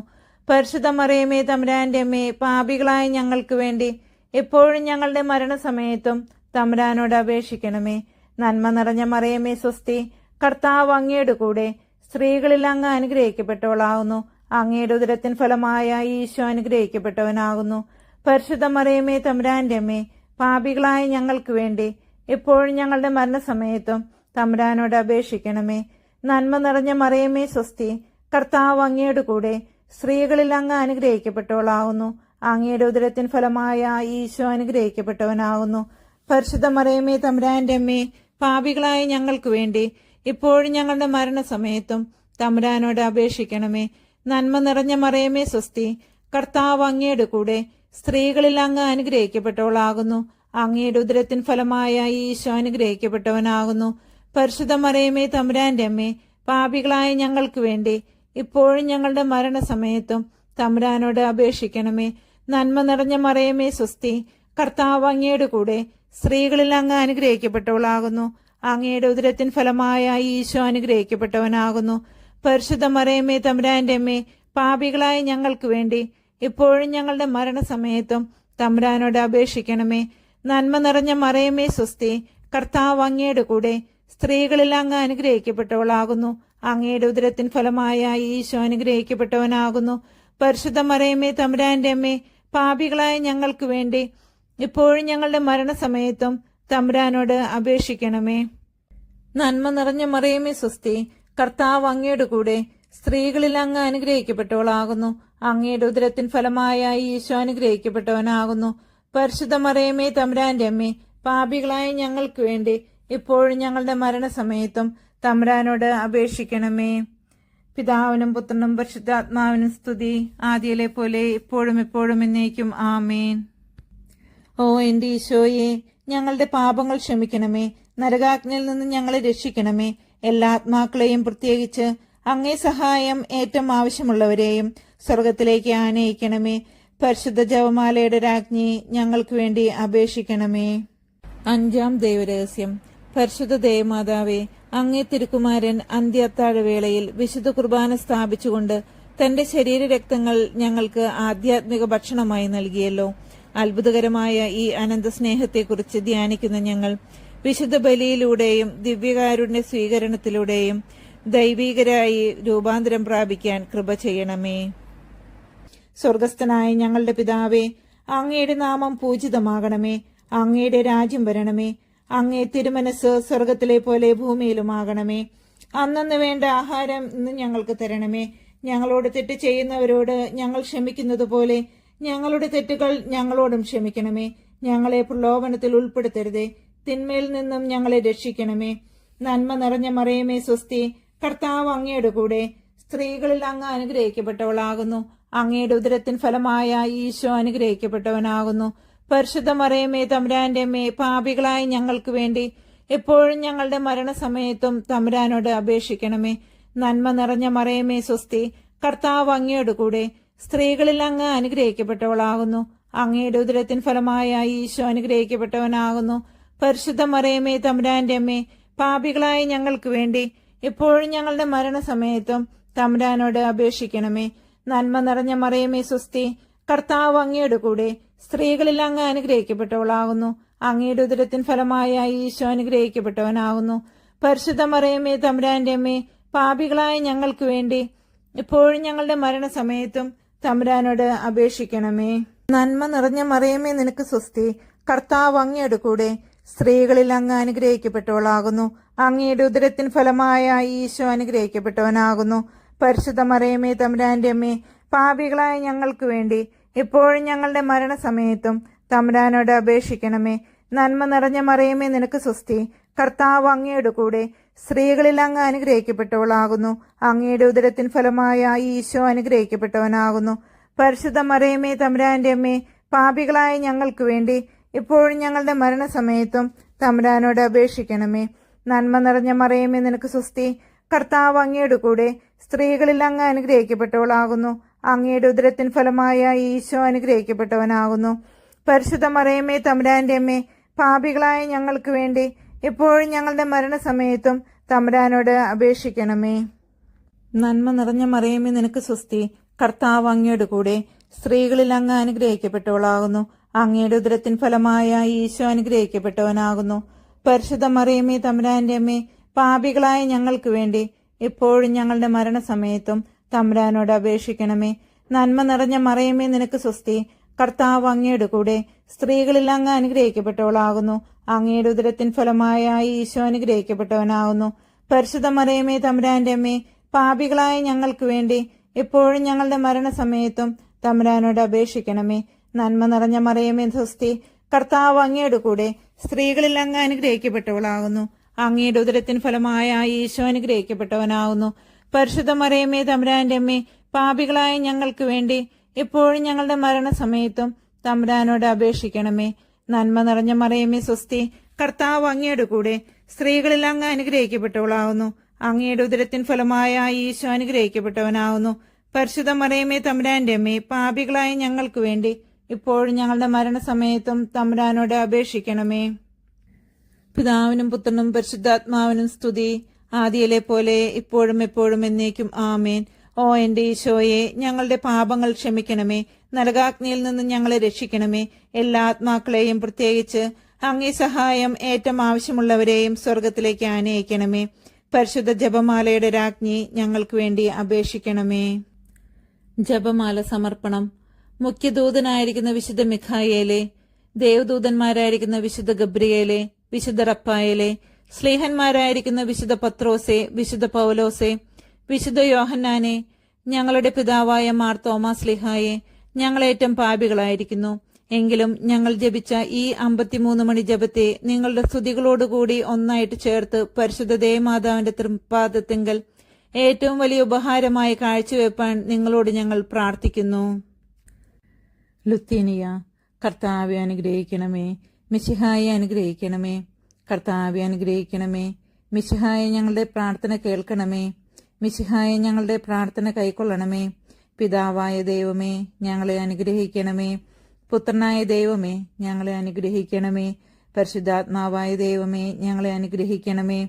പരിശുദ്ധ മറിയമേ തമ്പുരാന്റെ അമ്മേ, പാപികളായ ഞങ്ങൾക്ക് വേണ്ടി എപ്പോഴും ഞങ്ങളുടെ മരണസമയത്തും തമ്പുരാനോട് അപേക്ഷിക്കണമേ. നന്മ നിറഞ്ഞ മറിയമേ സ്വസ്തി, കർത്താവ് അങ്ങയുടെ കൂടെ സ്ത്രീകളിൽ അങ്ങ് അനുഗ്രഹിക്കപ്പെട്ടവളാകുന്നു. അങ്ങയുടെ ഉദരത്തിൻ ഫലമായ ഈശോ അനുഗ്രഹിക്കപ്പെട്ടവനാകുന്നു. പരിശുദ്ധ മറിയമേ തമ്പുരാന്റെ അമ്മേ, പാപികളായ ഞങ്ങൾക്ക് വേണ്ടി എപ്പോഴും ഞങ്ങളുടെ മരണസമയത്തും തമ്പുരാനോട് അപേക്ഷിക്കണമേ. നന്മ നിറഞ്ഞ മറിയമേ സ്വസ്തി, കർത്താവ് അങ്ങയുടെ കൂടെ സ്ത്രീകളിൽ അങ്ങ് അനുഗ്രഹിക്കപ്പെട്ടവളാകുന്നു. അങ്ങയുടെ ഉദരത്തിൻ ഫലമായ ഈശോ അനുഗ്രഹിക്കപ്പെട്ടവനാകുന്നു. പരിശുദ്ധ മറിയമേ തമ്പുരാന്റെ അമ്മേ, പാപികളായ ഞങ്ങൾക്ക് വേണ്ടി ഇപ്പോഴും ഞങ്ങളുടെ മരണസമയത്തും തമ്പുരാനോട് അപേക്ഷിക്കണമേ. നന്മ നിറഞ്ഞ മറിയമേ സ്വസ്തി, കർത്താവ് അങ്ങയുടെ കൂടെ സ്ത്രീകളിൽ അങ്ങ് അനുഗ്രഹിക്കപ്പെട്ടവളാകുന്നു. അങ്ങയുടെ ഉദരത്തിൻ ഫലമായ ഈശോ അനുഗ്രഹിക്കപ്പെട്ടവനാകുന്നു. പരിശുദ്ധ മറിയമേ തമ്പുരാന്റെ അമ്മേ, പാപികളായ ഞങ്ങൾക്ക് വേണ്ടി ഇപ്പോഴും ഞങ്ങളുടെ മരണസമയത്തും തമ്പുരാനോട് അപേക്ഷിക്കണമേ. നന്മ നിറഞ്ഞ മറിയമേ സ്വസ്തി, കർത്താവ് അങ്ങയുടെ കൂടെ സ്ത്രീകളിൽ അങ്ങ് അനുഗ്രഹിക്കപ്പെട്ടവളാകുന്നു. അങ്ങയുടെ ഉദരത്തിൻ ഫലമായ ഈശോ അനുഗ്രഹിക്കപ്പെട്ടവനാകുന്നു. പരിശുദ്ധ മറിയമേ തമ്പുരാന്റെ അമ്മേ, പാപികളായ ഞങ്ങൾക്ക് വേണ്ടി ഇപ്പോഴും ഞങ്ങളുടെ മരണസമയത്തും തമ്പുരാനോട് അപേക്ഷിക്കണമേ. നന്മ നിറഞ്ഞ മറിയമേ സ്വസ്തി, കർത്താവ് അങ്ങയുടെ കൂടെ സ്ത്രീകളിൽ അങ്ങ് അനുഗ്രഹിക്കപ്പെട്ടവളാകുന്നു. അങ്ങയുടെ ഉദരത്തിൻ ഫലമായ ഈശോ അനുഗ്രഹിക്കപ്പെട്ടവനാകുന്നു. പരിശുദ്ധ മറിയമേ തമ്പുരാന്റെ അമ്മേ, പാപികളായ ഞങ്ങൾക്ക് വേണ്ടി ഇപ്പോഴും ഞങ്ങളുടെ മരണസമയത്തും തമ്പുരാനോട് അപേക്ഷിക്കണമേ. നന്മ നിറഞ്ഞ മറിയമേ സ്വസ്തി, കർത്താവ് അങ്ങയുടെ കൂടെ സ്ത്രീകളിൽ അങ്ങ് അനുഗ്രഹിക്കപ്പെട്ടവളാകുന്നു. അങ്ങയുടെ ഉദരത്തിൻ ഫലമായ ഈശോ അനുഗ്രഹിക്കപ്പെട്ടവനാകുന്നു. പരിശുദ്ധ മറിയമേ തമ്പുരാന്റെ അമ്മേ, പാപികളായ ഞങ്ങൾക്ക് വേണ്ടി ഇപ്പോഴും ഞങ്ങളുടെ മരണസമയത്തും തമ്പുരാനോട് അപേക്ഷിക്കണമേ. പിതാവിനും പുത്രനും പരിശുദ്ധാത്മാവിനും സ്തുതി, ആദിയിലെ പോലെ ഇപ്പോഴും എപ്പോഴും എന്നേക്കും ആമേൻ. ഓ എന്റെ ഈശോയെ, ഞങ്ങളുടെ പാപങ്ങൾ ക്ഷമിക്കണമേ, നരകാഗ്നിയിൽ നിന്ന് ഞങ്ങളെ രക്ഷിക്കണമേ. എല്ലാ ആത്മാക്കളെയും, പ്രത്യേകിച്ച് അങ്ങേ സഹായം ഏറ്റവും ആവശ്യമുള്ളവരെയും സ്വർഗത്തിലേക്ക് ആനയിക്കണമേ. പരിശുദ്ധ ജപമാലയുടെ രാജ്ഞി, ഞങ്ങൾക്ക് വേണ്ടി അപേക്ഷിക്കണമേ. അഞ്ചാം ദൈവരഹസ്യം. പരിശുദ്ധ ദേവമാതാവേ, അങ്ങേ തിരുക്കുമാരൻ അന്ത്യത്താഴവേളയിൽ വിശുദ്ധ കുർബാന സ്ഥാപിച്ചുകൊണ്ട് തന്റെ ശരീരരക്തങ്ങൾ ഞങ്ങൾക്ക് ആധ്യാത്മിക ഭക്ഷണമായി നൽകിയല്ലോ. അത്ഭുതകരമായ ഈ അനന്ത സ്നേഹത്തെക്കുറിച്ച് ധ്യാനിക്കുന്ന ഞങ്ങൾ വിശുദ്ധ ബലിയിലൂടെയും ദിവ്യകാരുണ്യ സ്വീകരണത്തിലൂടെയും ദൈവികരായി രൂപാന്തരം പ്രാപിക്കാൻ കൃപ ചെയ്യണമേ. സ്വർഗസ്ഥനായ ഞങ്ങളുടെ പിതാവേ, അങ്ങയുടെ നാമം പൂജിതമാകണമേ. അങ്ങയുടെ രാജ്യം വരണമേ. അങ്ങേ തിരുമനസ് സ്വർഗത്തിലെ പോലെ ഭൂമിയിലുമാകണമേ. അന്നന്ന് വേണ്ട ആഹാരം ഇന്ന് ഞങ്ങൾക്ക് തരണമേ. ഞങ്ങളോട് തെറ്റ് ചെയ്യുന്നവരോട് ഞങ്ങൾ ക്ഷമിക്കുന്നത് പോലെ ഞങ്ങളുടെ തെറ്റുകൾ ഞങ്ങളോടും ക്ഷമിക്കണമേ. ഞങ്ങളെ പ്രലോഭനത്തിൽ ഉൾപ്പെടുത്തരുതേ, തിന്മയിൽ നിന്നും ഞങ്ങളെ രക്ഷിക്കണമേ. നന്മ നിറഞ്ഞ മറിയമേ സ്വസ്തി, കർത്താവ് അങ്ങയുടെ കൂടെ സ്ത്രീകളിൽ അങ്ങ് അനുഗ്രഹിക്കപ്പെട്ടവളാകുന്നു. അങ്ങയുടെ ഉദരത്തിൻ ഫലമായ ഈശോ അനുഗ്രഹിക്കപ്പെട്ടവനാകുന്നു. പരിശുദ്ധ മറിയമേ തമ്പുരാന്റെ അമ്മേ, പാപികളായ ഞങ്ങൾക്ക് വേണ്ടി എപ്പോഴും ഞങ്ങളുടെ മരണസമയത്തും തമ്പുരാനോട് അപേക്ഷിക്കണമേ. നന്മ നിറഞ്ഞ മറിയമേ സ്വസ്തി, കർത്താവ് അങ്ങയുടെ കൂടെ സ്ത്രീകളിൽ അങ്ങ് അനുഗ്രഹിക്കപ്പെട്ടവളാകുന്നു. അങ്ങയുടെ ഉദരത്തിൻ ഫലമായ ഈശോ അനുഗ്രഹിക്കപ്പെട്ടവനാകുന്നു. പരിശുദ്ധ മറിയമേ തമ്പുരാന്റെ അമ്മേ, പാപികളായ ഞങ്ങൾക്ക് വേണ്ടി എപ്പോഴും ഞങ്ങളുടെ മരണസമയത്തും തമ്പുരാനോട് അപേക്ഷിക്കണമേ. നന്മ നിറഞ്ഞ മറിയമേ സ്വസ്തി, കർത്താവ് അങ്ങയുടെ കൂടെ സ്ത്രീകളിൽ അങ്ങ് അനുഗ്രഹിക്കപ്പെട്ടവളാകുന്നു. അങ്ങയുടെ ഉദരത്തിൻ ഫലമായ ഈശോ അനുഗ്രഹിക്കപ്പെട്ടവനാകുന്നു. പരിശുദ്ധ മറിയമേ തമ്പുരാന്റെ അമ്മേ, പാപികളായ ഞങ്ങൾക്ക് വേണ്ടി ഇപ്പോഴും ഞങ്ങളുടെ മരണസമയത്തും തമ്പുരാനോട് അപേക്ഷിക്കണമേ. നന്മ നിറഞ്ഞ മറിയമേ നിനക്ക് സ്വസ്തി, കർത്താവ് അങ്ങയുടെ കൂടെ സ്ത്രീകളിൽ അങ്ങ് അനുഗ്രഹിക്കപ്പെട്ടവളാകുന്നു. അങ്ങയുടെ ഉദരത്തിൻ ഫലമായ ഈശോ അനുഗ്രഹിക്കപ്പെട്ടവനാകുന്നു. പരിശുദ്ധ മറിയമേ തമ്പുരാന്റെ അമ്മേ, പാപികളായ ഞങ്ങൾക്ക് വേണ്ടി ഇപ്പോഴും ഞങ്ങളുടെ മരണസമയത്തും തമ്പുരാനോട് അപേക്ഷിക്കണമേ. നന്മ നിറഞ്ഞ മറിയമേ നിനക്ക് സ്വസ്തി, കർത്താവ് അങ്ങയുടെ കൂടെ സ്ത്രീകളിൽ അങ്ങ് അനുഗ്രഹിക്കപ്പെട്ടവളാകുന്നു. അങ്ങയുടെ ഉദരത്തിൻ ഫലമായ ഈശോ അനുഗ്രഹിക്കപ്പെട്ടവനാകുന്നു. പരിശുദ്ധ മറിയമേ തമ്പുരാന്റെ അമ്മേ, പാപികളായ ഞങ്ങൾക്ക് വേണ്ടി ഇപ്പോഴും ഞങ്ങളുടെ മരണസമയത്തും തമ്പുരാനോട് അപേക്ഷിക്കണമേ. നന്മ നിറഞ്ഞ മറിയമേ നിനക്ക് സ്വസ്തി, കർത്താവ് അങ്ങയുടെ കൂടെ സ്ത്രീകളിൽ അങ്ങ് അനുഗ്രഹിക്കപ്പെട്ടവളാകുന്നു. അങ്ങയുടെ ഉദരത്തിൻ ഫലമായ ഈശോ അനുഗ്രഹിക്കപ്പെട്ടവനാകുന്നു. പരിശുദ്ധ മറിയമേ തമ്പുരാന്റെ അമ്മേ, പാപികളായ ഞങ്ങൾക്ക് വേണ്ടി ഇപ്പോഴും ഞങ്ങളുടെ മരണസമയത്തും തമ്പുരാനോട് അപേക്ഷിക്കണമേ. നന്മ നിറഞ്ഞ മറിയമേ നിനക്ക് സ്വസ്തി, കർത്താവ് അങ്ങയുടെ കൂടെ സ്ത്രീകളിൽ അങ്ങ് അനുഗ്രഹിക്കപ്പെട്ടവളാകുന്നു. അങ്ങയുടെ ഉദരത്തിൻ ഫലമായ ഈശോ അനുഗ്രഹിക്കപ്പെട്ടവനാകുന്നു. പരിശുദ്ധ മറിയമേ തമ്പുരാന്റെ അമ്മേ, പാപികളായ ഞങ്ങൾക്ക് വേണ്ടി ഇപ്പോഴും ഞങ്ങളുടെ മരണസമയത്തും തമ്പുരാനോട് അപേക്ഷിക്കണമേ. നന്മ നിറഞ്ഞ മറിയമേ നിനക്ക് സ്വസ്തി, കർത്താവ് അങ്ങയുടെ കൂടെ സ്ത്രീകളിൽ അങ്ങ് അനുഗ്രഹിക്കപ്പെട്ടവളാകുന്നു. അങ്ങയുടെ ഉദരത്തിൻ ഫലമായ ഈശോ അനുഗ്രഹിക്കപ്പെട്ടവനാകുന്നു. പരിശുദ്ധ മറിയമേ തമ്പുരാന്റെ അമ്മേ, പാപികളായ ഞങ്ങൾക്ക് വേണ്ടി ഇപ്പോഴും ഞങ്ങളുടെ മരണസമയത്തും തമ്പുരാനോട് അപേക്ഷിക്കണമേ. നന്മ നിറഞ്ഞ മറിയമേ സ്വസ്തി, കർത്താവ് അങ്ങയുടെ കൂടെ സ്ത്രീകളിൽ അങ്ങ് അനുഗ്രഹിക്കപ്പെട്ടവളാകുന്നു. അങ്ങയുടെ ഉദരത്തിൻ ഫലമായ ഈശോ അനുഗ്രഹിക്കപ്പെട്ടവനാകുന്നു. പരിശുദ്ധ മറിയമേ തമ്പുരാന്റെ അമ്മേ, പാപികളായ ഞങ്ങൾക്ക് വേണ്ടി ഇപ്പോഴും ഞങ്ങളുടെ മരണസമയത്തും തമ്പുരാനോട് അപേക്ഷിക്കണമേ. നന്മ നിറഞ്ഞ മറിയമേ സ്വസ്തി, കർത്താവ് അങ്ങയുടെ കൂടെ സ്ത്രീകളിൽ അങ്ങ് അനുഗ്രഹിക്കപ്പെട്ടവളാകുന്നു. അങ്ങയുടെ ഉദരത്തിൻ ഫലമായ ഈശോ അനുഗ്രഹിക്കപ്പെട്ടവനാകുന്നു. പരിശുദ്ധ മറിയമേ തമ്പുരാന്റെ അമ്മേ, പാപികളായ ഞങ്ങൾക്ക് വേണ്ടി ഇപ്പോഴും ഞങ്ങളുടെ മരണസമയത്തും തമ്പുരാനോട് അപേക്ഷിക്കണമേ. പിതാവിനും പുത്രനും പരിശുദ്ധാത്മാവിനും സ്തുതി, ആദിയിലെ പോലെ ഇപ്പോഴും എപ്പോഴും എന്നേക്കും ആമേൻ. ഓ എന്റെ ഈശോയെ, ഞങ്ങളുടെ പാപങ്ങൾ ക്ഷമിക്കണമേ. നരകാഗ്നിയിൽ നിന്ന് ഞങ്ങളെ രക്ഷിക്കണമേ. എല്ലാ ആത്മാക്കളെയും, പ്രത്യേകിച്ച് അങ്ങേ സഹായം ഏറ്റവും ആവശ്യമുള്ളവരെയും സ്വർഗത്തിലേക്ക് ആനയിക്കണമേ. പരിശുദ്ധ ജപമാലയുടെ രാജ്ഞി, ഞങ്ങൾക്ക് വേണ്ടി അപേക്ഷിക്കണമേ. ജപമാല സമർപ്പണം. മുഖ്യദൂതനായിരിക്കുന്ന വിശുദ്ധ മിഖായേലെ, ദേവദൂതന്മാരായിരിക്കുന്ന വിശുദ്ധ ഗബ്രിയേലെ, വിശുദ്ധ റപ്പായേലെ, സ്ലീഹന്മാരായിരിക്കുന്ന വിശുദ്ധ പത്രോസെ, വിശുദ്ധ പൗലോസെ, വിശുദ്ധ യോഹന്നാനെ, ഞങ്ങളുടെ പിതാവായ മാർ തോമാ സ്ലീഹായെ, ഞങ്ങളേറ്റം പാപികളായിരിക്കുന്നു. എങ്കിലും ഞങ്ങൾ ജപിച്ച ഈ 53 മണി ജപത്തെ നിങ്ങളുടെ സ്തുതികളോടുകൂടി ഒന്നായിട്ട് ചേർത്ത് പരിശുദ്ധ ദേവമാതാവിന്റെ തൃപ്പാദത്തിങ്കൽ ഏറ്റവും വലിയ ഉപഹാരമായി കാഴ്ചവെപ്പാൻ നിങ്ങളോട് ഞങ്ങൾ പ്രാർത്ഥിക്കുന്നു. ലുത്തീനിയ. കർത്താവെ അനുഗ്രഹിക്കണമേ. മിശിഹായെ അനുഗ്രഹിക്കണമേ. കർത്താവെ അനുഗ്രഹിക്കണമേ. മിശിഹായെ ഞങ്ങളുടെ പ്രാർത്ഥന കേൾക്കണമേ. മിശിഹായെ ഞങ്ങളുടെ പ്രാർത്ഥന കൈക്കൊള്ളണമേ. പിതാവായ ദൈവമേ, ഞങ്ങളെ അനുഗ്രഹിക്കണമേ. പുത്രനായ ദൈവമേ, ഞങ്ങളെ അനുഗ്രഹിക്കണമേ. പരിശുദ്ധാത്മാവായ ദൈവമേ, ഞങ്ങളെ അനുഗ്രഹിക്കണമേ.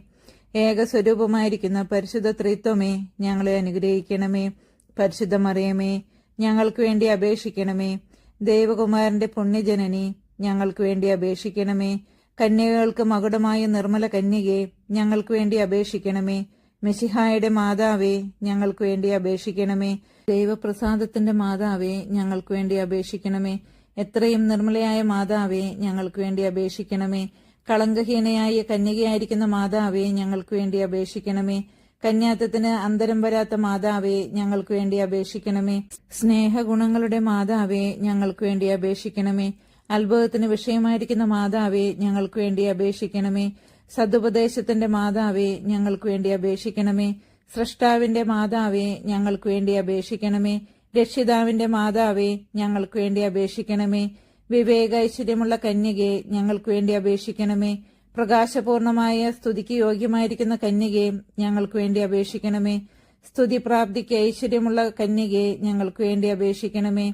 ഏകസ്വരൂപമായിരിക്കുന്ന പരിശുദ്ധ ത്രിത്വമേ, ഞങ്ങളെ അനുഗ്രഹിക്കണമേ. പരിശുദ്ധ മറിയമേ, ഞങ്ങൾക്ക് വേണ്ടി അപേക്ഷിക്കണമേ. ദൈവകുമാരന്റെ പുണ്യജനനി, ഞങ്ങൾക്ക് വേണ്ടി അപേക്ഷിക്കണമേ. കന്യകൾക്ക് മകുടമായ നിർമ്മല കന്യകെ, ഞങ്ങൾക്ക് വേണ്ടി അപേക്ഷിക്കണമേ. മിശിഹായുടെ മാതാവേ, ഞങ്ങൾക്ക് വേണ്ടി അപേക്ഷിക്കണമേ. ദൈവപ്രസാദത്തിന്റെ മാതാവേ, ഞങ്ങൾക്ക് വേണ്ടി അപേക്ഷിക്കണമേ. എത്രയും നിർമ്മലയായ മാതാവേ, ഞങ്ങൾക്ക് വേണ്ടി അപേക്ഷിക്കണമേ. കളങ്കഹീനയായ കന്യകയായിരിക്കുന്ന മാതാവേ, ഞങ്ങൾക്ക് വേണ്ടി അപേക്ഷിക്കണമേ. കന്യാത്വത്തിന് അന്തരം വരാത്ത മാതാവേ, ഞങ്ങൾക്ക് വേണ്ടി അപേക്ഷിക്കണമേ. സ്നേഹഗുണങ്ങളുടെ മാതാവേ, ഞങ്ങൾക്ക് വേണ്ടി അപേക്ഷിക്കണമേ. അത്ഭുതത്തിന് വിഷയമായിരിക്കുന്ന മാതാവേ, ഞങ്ങൾക്ക് വേണ്ടി അപേക്ഷിക്കണമേ. സതുപദേശത്തിന്റെ മാതാവേ, ഞങ്ങൾക്ക് വേണ്ടി അപേക്ഷിക്കണമേ. സ്രഷ്ടാവിന്റെ മാതാവേ, ഞങ്ങൾക്ക് വേണ്ടി അപേക്ഷിക്കണമേ. രക്ഷിതാവിന്റെ മാതാവേ, ഞങ്ങൾക്ക് വേണ്ടി അപേക്ഷിക്കണമേ. വിവേക ഐശ്വര്യമുള്ള കന്യകെ, ഞങ്ങൾക്ക് വേണ്ടി അപേക്ഷിക്കണമേ. പ്രകാശപൂർണമായ സ്തുതിക്ക് യോഗ്യമായിരിക്കുന്ന കന്യകെ, ഞങ്ങൾക്ക് വേണ്ടി അപേക്ഷിക്കണമേ. സ്തുതി പ്രാപ്തിക്ക് ഐശ്വര്യമുള്ള കന്യകെ, ഞങ്ങൾക്ക് വേണ്ടി അപേക്ഷിക്കണമേ.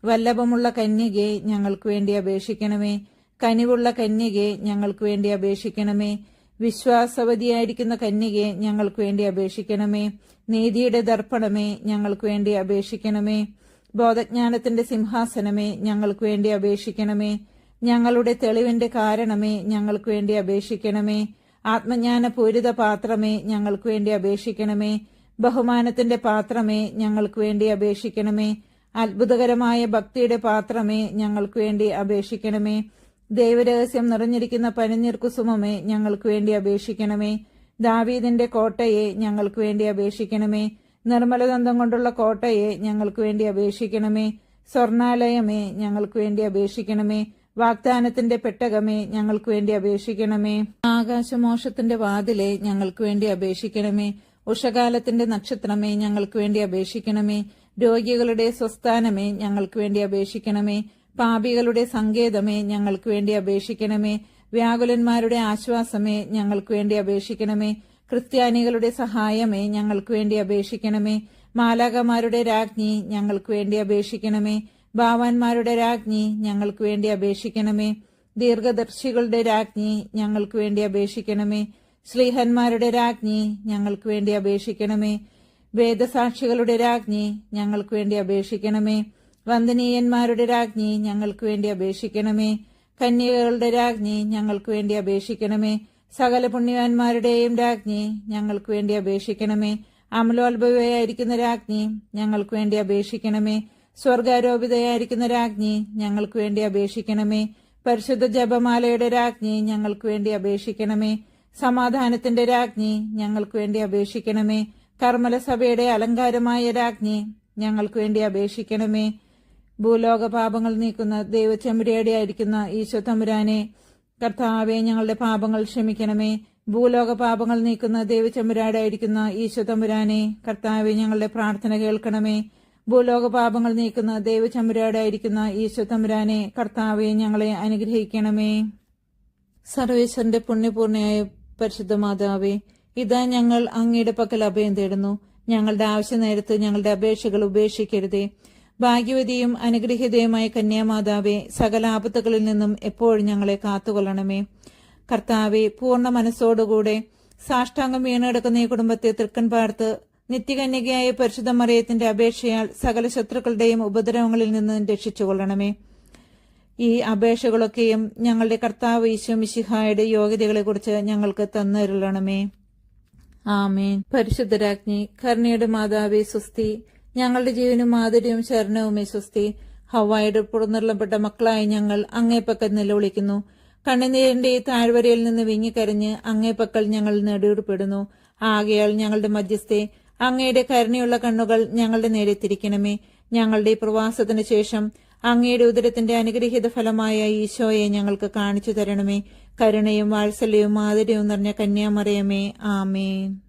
വല്ലഭമുള്ള കന്യകെ, ഞങ്ങൾക്ക് വേണ്ടി അപേക്ഷിക്കണമേ. കനിവുള്ള കന്യകെ, ഞങ്ങൾക്ക് വേണ്ടി അപേക്ഷിക്കണമേ. വിശ്വാസവതിയായിരിക്കുന്ന കന്യകെ, ഞങ്ങൾക്ക് വേണ്ടി അപേക്ഷിക്കണമേ. നീതിയുടെ ദർപ്പണമേ, ഞങ്ങൾക്ക് വേണ്ടി അപേക്ഷിക്കണമേ. ബോധജ്ഞാനത്തിന്റെ സിംഹാസനമേ, ഞങ്ങൾക്ക് വേണ്ടി അപേക്ഷിക്കണമേ. ഞങ്ങളുടെ തെളിവിന്റെ കാരണമേ, ഞങ്ങൾക്ക് വേണ്ടി അപേക്ഷിക്കണമേ. ആത്മജ്ഞാനപൂരിത പാത്രമേ, ഞങ്ങൾക്ക് വേണ്ടി അപേക്ഷിക്കണമേ. ബഹുമാനത്തിന്റെ പാത്രമേ, ഞങ്ങൾക്ക് വേണ്ടി അപേക്ഷിക്കണമേ. അത്ഭുതകരമായ ഭക്തിയുടെ പാത്രമേ, ഞങ്ങൾക്ക് വേണ്ടി അപേക്ഷിക്കണമേ. ദൈവരഹസ്യം നിറഞ്ഞിരിക്കുന്ന പനിനീർ കുസുമമേ, ഞങ്ങൾക്ക് വേണ്ടി അപേക്ഷിക്കണമേ. ദാവീദിന്റെ കോട്ടയെ, ഞങ്ങൾക്ക് വേണ്ടി അപേക്ഷിക്കണമേ. നിർമ്മലദന്തം കൊണ്ടുള്ള കോട്ടയെ, ഞങ്ങൾക്ക് വേണ്ടി അപേക്ഷിക്കണമേ. സ്വർണാലയമേ, ഞങ്ങൾക്ക് വേണ്ടി അപേക്ഷിക്കണമേ. വാഗ്ദാനത്തിന്റെ പെട്ടകമേ, ഞങ്ങൾക്ക് വേണ്ടി അപേക്ഷിക്കണമേ. ആകാശമോക്ഷത്തിന്റെ വാതിലെ, ഞങ്ങൾക്ക് വേണ്ടി അപേക്ഷിക്കണമേ. ഉഷകാലത്തിന്റെ നക്ഷത്രമേ, ഞങ്ങൾക്ക് വേണ്ടി അപേക്ഷിക്കണമേ. രോഗികളുടെ സ്വസ്ഥാനമേ, ഞങ്ങൾക്ക് വേണ്ടി അപേക്ഷിക്കണമേ. പാപികളുടെ സങ്കേതമേ, ഞങ്ങൾക്ക് വേണ്ടി അപേക്ഷിക്കണമേ. വ്യാകുലന്മാരുടെ ആശ്വാസമേ, ഞങ്ങൾക്ക് വേണ്ടി അപേക്ഷിക്കണമേ. ക്രിസ്ത്യാനികളുടെ സഹായമേ, ഞങ്ങൾക്ക് വേണ്ടി അപേക്ഷിക്കണമേ. മാലാകമാരുടെ രാജ്ഞി, ഞങ്ങൾക്ക് വേണ്ടി അപേക്ഷിക്കണമേ. ഭാവാന്മാരുടെ രാജ്ഞി, ഞങ്ങൾക്ക് വേണ്ടി അപേക്ഷിക്കണമേ. ദീർഘദർശികളുടെ രാജ്ഞി, ഞങ്ങൾക്ക് വേണ്ടി അപേക്ഷിക്കണമേ. ശ്ലീഹന്മാരുടെ രാജ്ഞി, ഞങ്ങൾക്ക് വേണ്ടി അപേക്ഷിക്കണമേ. വേദസാക്ഷികളുടെ രാജ്ഞി, ഞങ്ങൾക്ക് വേണ്ടി അപേക്ഷിക്കണമേ. വന്ദനീയന്മാരുടെ രാജ്ഞി, ഞങ്ങൾക്ക് വേണ്ടി അപേക്ഷിക്കണമേ. കന്യകകളുടെ രാജ്ഞി, ഞങ്ങൾക്ക് വേണ്ടി അപേക്ഷിക്കണമേ. സകല പുണ്യവാന്മാരുടെയും രാജ്ഞി, ഞങ്ങൾക്ക് വേണ്ടി അപേക്ഷിക്കണമേ. അമലോത്ഭവയായിരിക്കുന്ന രാജ്ഞി, ഞങ്ങൾക്ക് വേണ്ടി അപേക്ഷിക്കണമേ. സ്വർഗാരോപിതയായിരിക്കുന്ന രാജ്ഞി, ഞങ്ങൾക്ക് വേണ്ടി അപേക്ഷിക്കണമേ. പരിശുദ്ധ ജപമാലയുടെ രാജ്ഞി, ഞങ്ങൾക്ക് വേണ്ടി അപേക്ഷിക്കണമേ. സമാധാനത്തിന്റെ രാജ്ഞി, ഞങ്ങൾക്ക് വേണ്ടി അപേക്ഷിക്കണമേ. കർമ്മലസഭയുടെ അലങ്കാരമായ രാജ്ഞി, ഞങ്ങൾക്ക് വേണ്ടി അപേക്ഷിക്കണമേ. ഭൂലോക പാപങ്ങൾ നീക്കുന്ന ദൈവചെമ്പുരാടി ആയിരിക്കുന്ന ഈശോ തമ്പുരാനെ, കർത്താവെ, ഞങ്ങളുടെ പാപങ്ങൾ ക്ഷമിക്കണമേ. ഭൂലോക പാപങ്ങൾ നീക്കുന്ന ദൈവചെമ്പുരാടായിരിക്കുന്ന ഈശോ തമ്പുരാനെ, കർത്താവെ, ഞങ്ങളുടെ പ്രാർത്ഥന കേൾക്കണമേ. ഭൂലോക പാപങ്ങൾ നീക്കുന്ന ദൈവചെമ്പുരാടായിരിക്കുന്ന ഈശോ തമ്പുരാനെ, കർത്താവെ, ഞങ്ങളെ അനുഗ്രഹിക്കണമേ. സർവേശ്വരന്റെ പുണ്യപൂർണയായ പരിശുദ്ധ മാതാവേ, ഇതാ ഞങ്ങൾ അങ്ങയുടെ പക്കൽ അഭയം തേടുന്നു. ഞങ്ങളുടെ ആവശ്യ നേരത്ത് ഞങ്ങളുടെ അപേക്ഷകൾ ഉപേക്ഷിക്കരുതേ. ഭാഗ്യവതിയും അനുഗ്രഹീതയുമായ കന്യാമാതാവേ, സകല ആപത്തുകളിൽ നിന്നും എപ്പോഴും ഞങ്ങളെ കാത്തുകൊള്ളണമേ. കർത്താവെ, പൂർണ്ണ മനസ്സോടുകൂടെ സാഷ്ടാംഗം വീണെടുക്കുന്ന ഈ കുടുംബത്തെ തൃക്കൺ പാർത്ത് നിത്യകന്യകയായ പരിശുദ്ധ മറിയത്തിന്റെ അപേക്ഷയാൽ സകല ശത്രുക്കളുടെയും ഉപദ്രവങ്ങളിൽ നിന്ന് രക്ഷിച്ചുകൊള്ളണമേ. ഈ അപേക്ഷകളൊക്കെയും ഞങ്ങളുടെ കർത്താവ് ഈശോ മിശിഹായുടെ യോഗ്യതകളെക്കുറിച്ച് ഞങ്ങൾക്ക് തന്നരുളണമേ. ആമേൻ. പരിശുദ്ധരാജ്ഞി, കരുണയുടെ മാതാവേ സ്വസ്തി. ഞങ്ങളുടെ ജീവനും മാധുര്യവും ശരണവുമേ സ്വസ്തി. ഹവ്വായുടെ പുറന്നുള്ളപ്പെട്ട മക്കളായി ഞങ്ങൾ അങ്ങേപ്പക്കൽ നിലവിളിക്കുന്നു. കണ്ണുനീരിന്റെ ഈ താഴ്വരയിൽ നിന്ന് വിങ്ങിക്കരഞ്ഞ് അങ്ങേപ്പക്കൽ ഞങ്ങൾ നെടുവിടുപ്പെടുന്നു. ആകയാൽ ഞങ്ങളുടെ മധ്യസ്ഥെ, അങ്ങയുടെ കരുണയുള്ള കണ്ണുകൾ ഞങ്ങളുടെ നേരെ തിരിക്കണമേ. ഞങ്ങളുടെ ഈ പ്രവാസത്തിനു ശേഷം അങ്ങയുടെ ഉദരത്തിന്റെ അനുഗ്രഹീത ഫലമായ ഈശോയെ ഞങ്ങൾക്ക് കാണിച്ചു തരണമേ. കരുണയും വാത്സല്യവും ആദരവും നിറഞ്ഞ കന്യാമറിയമേ, ആമേൻ.